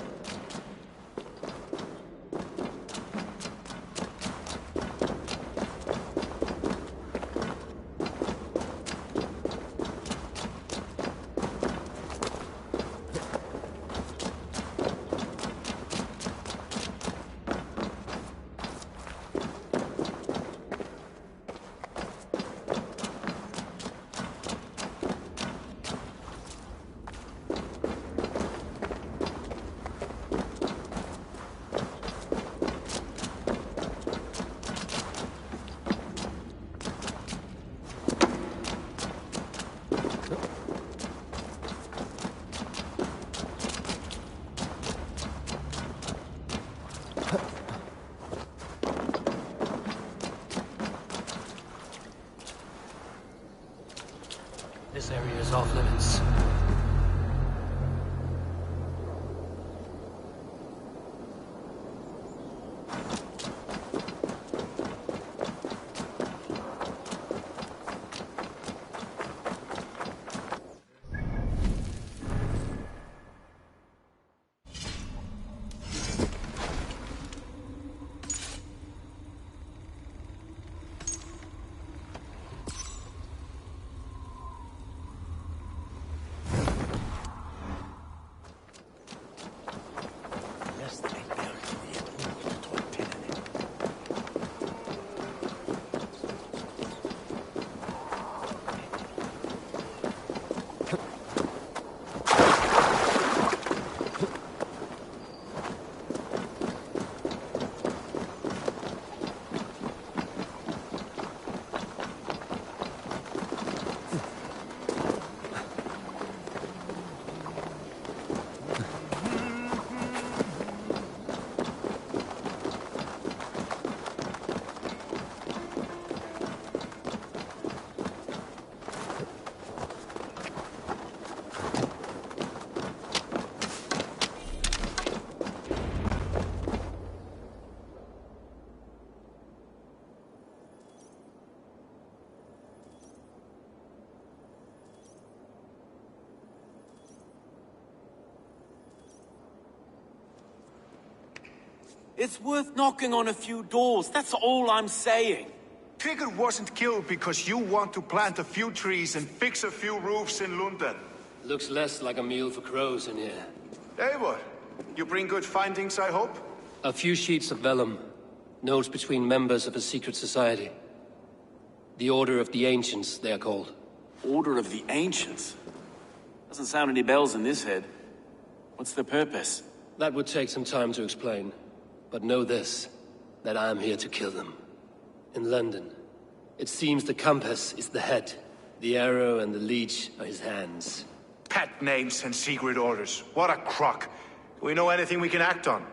This area is off limits. It's worth knocking on a few doors, that's all I'm saying. Trigger wasn't killed because you want to plant a few trees and fix a few roofs in London. Looks less like a meal for crows in here. Eivor, you bring good findings, I hope? A few sheets of vellum. Notes between members of a secret society. The Order of the Ancients, they are called. Order of the Ancients? Doesn't sound any bells in this head. What's their purpose? That would take some time to explain. But know this, that I am here to kill them. In London, it seems the Compass is the head. The arrow and the leech are his hands. Pet names and secret orders. What a crock. Do we know anything we can act on?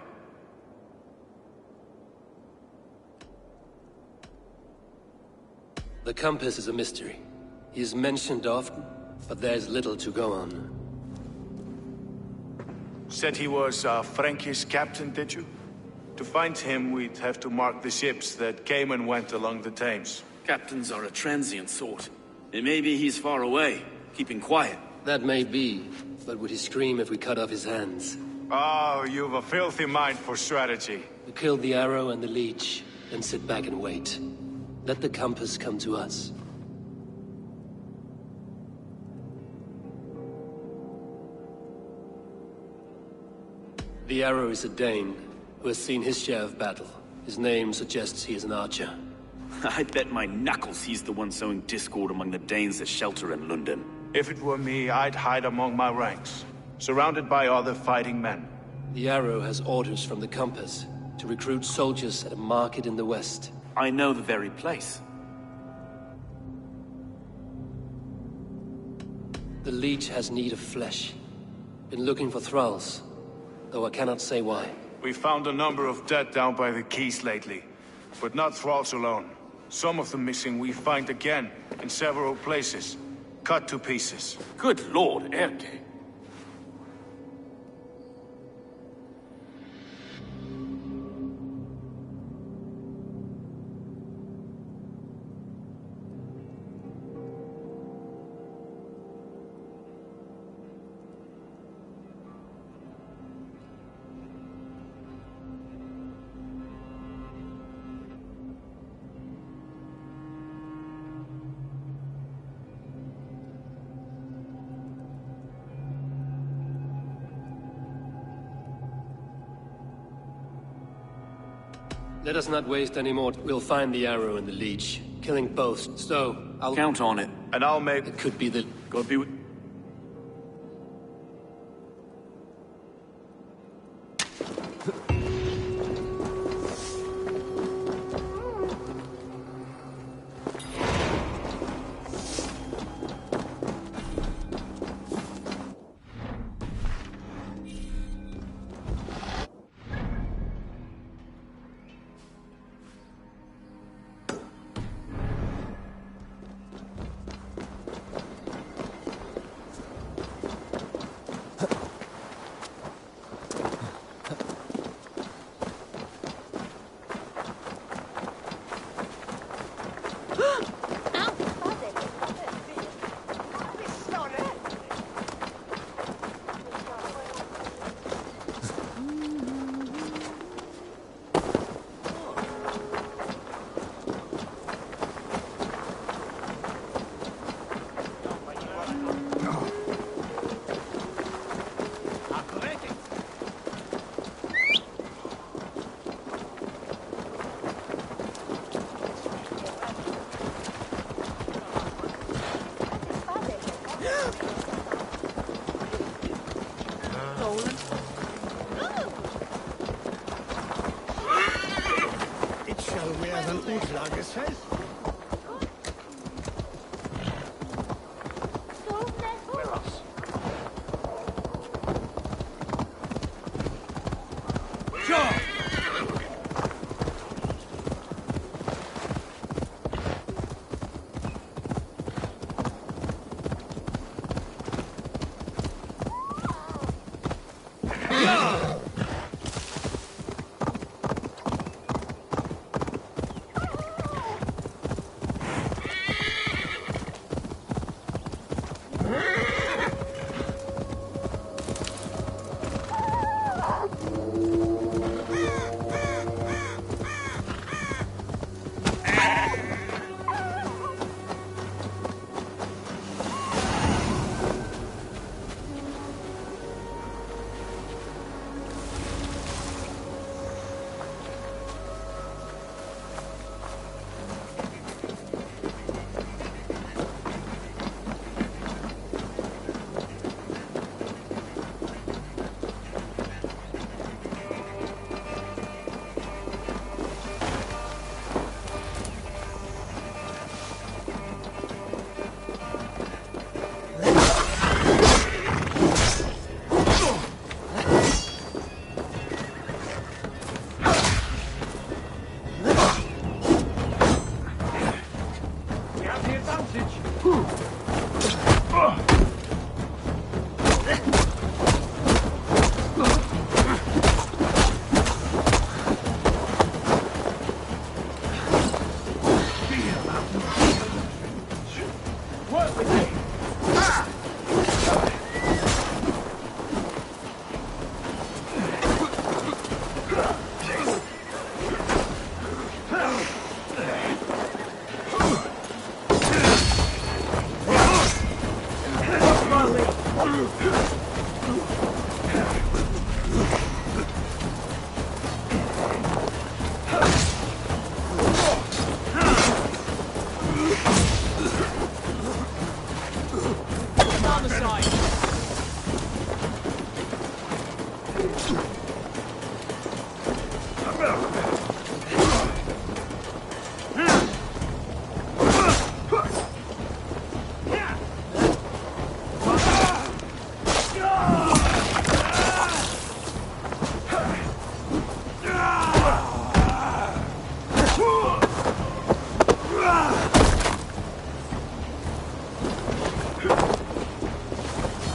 The Compass is a mystery. He is mentioned often, but there's little to go on. Said he was a Frankish captain, did you? To find him, we'd have to mark the ships that came and went along the Thames. Captains are a transient sort. It may be he's far away, keeping quiet. That may be, but would he scream if we cut off his hands? Oh, you've a filthy mind for strategy. We kill the arrow and the leech, then sit back and wait. Let the Compass come to us. The arrow is a Dane, who has seen his share of battle. His name suggests he is an archer. I bet my knuckles he's the one sowing discord among the Danes that shelter in London. If it were me, I'd hide among my ranks, surrounded by other fighting men. The arrow has orders from the Compass to recruit soldiers at a market in the west. I know the very place. The leech has need of flesh. Been looking for thralls, though I cannot say why. We found a number of dead down by the quays lately, but not thralls alone. Some of the missing we find again in several places, cut to pieces. Good lord, Erke. Let us not waste any more. We'll find the arrow and the leech, killing both. So, I'll... Count on it. And I'll make... It could be the... God be with...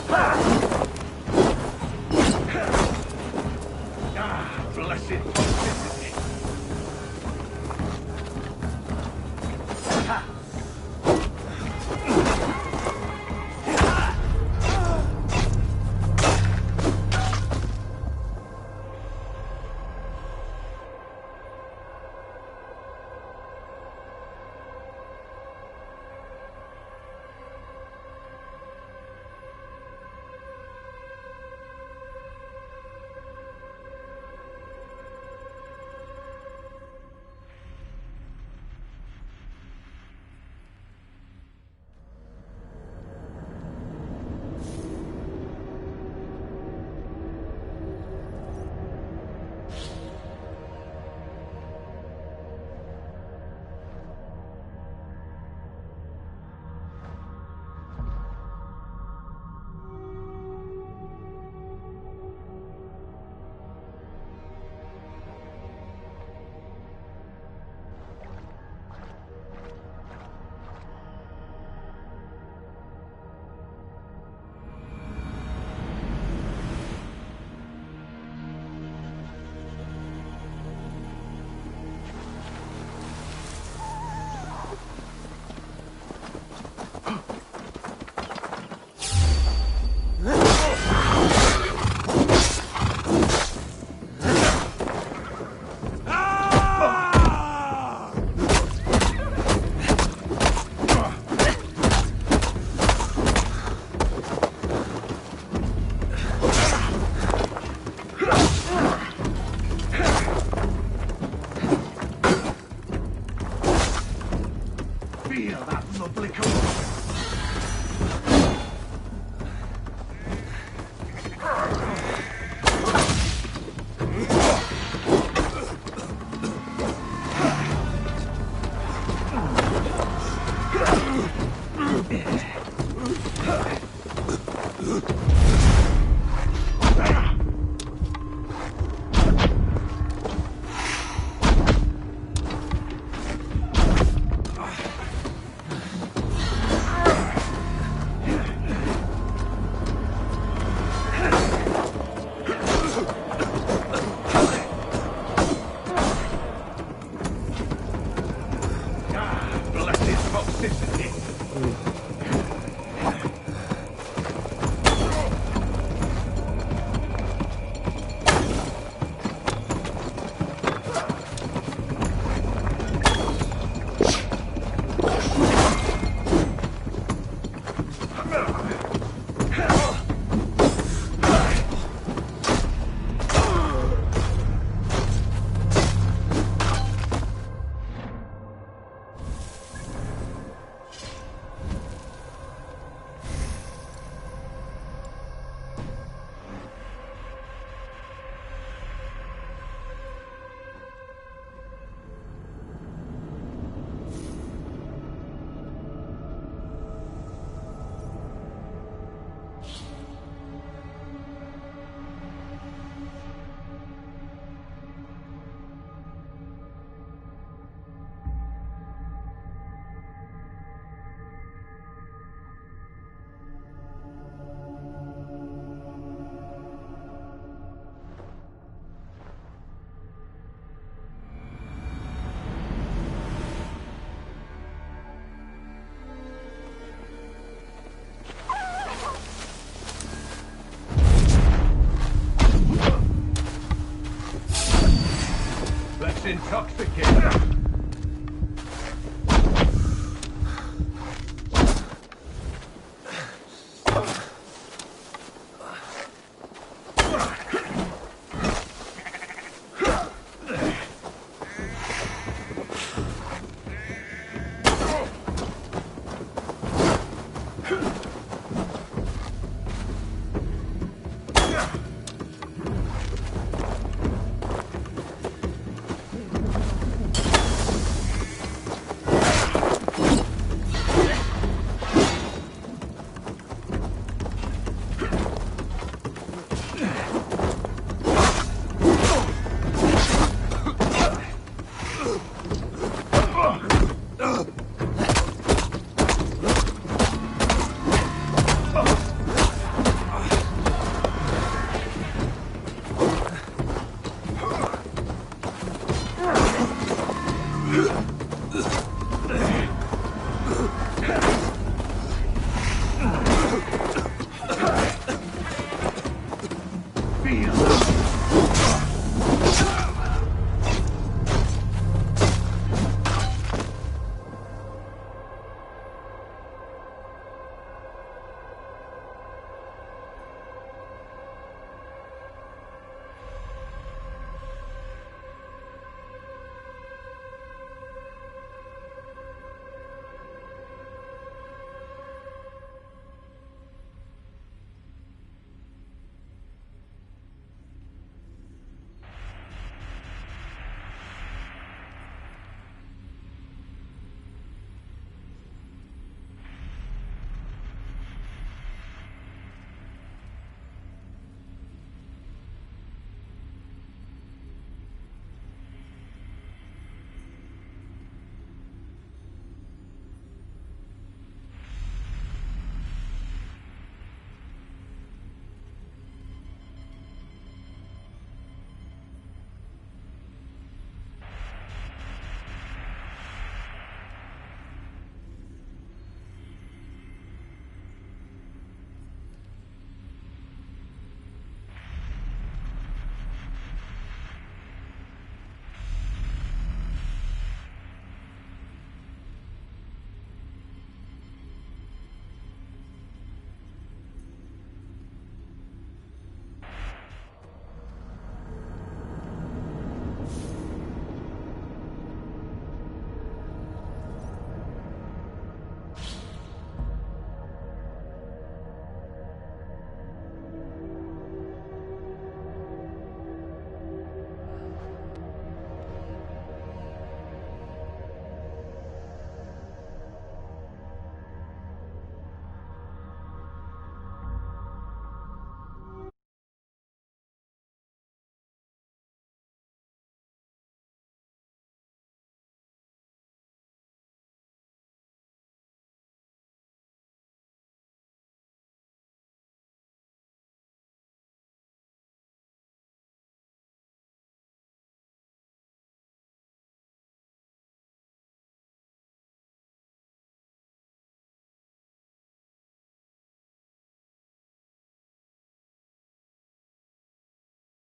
Blessed toxicity. Feel that lovely cold. Let's intoxicate.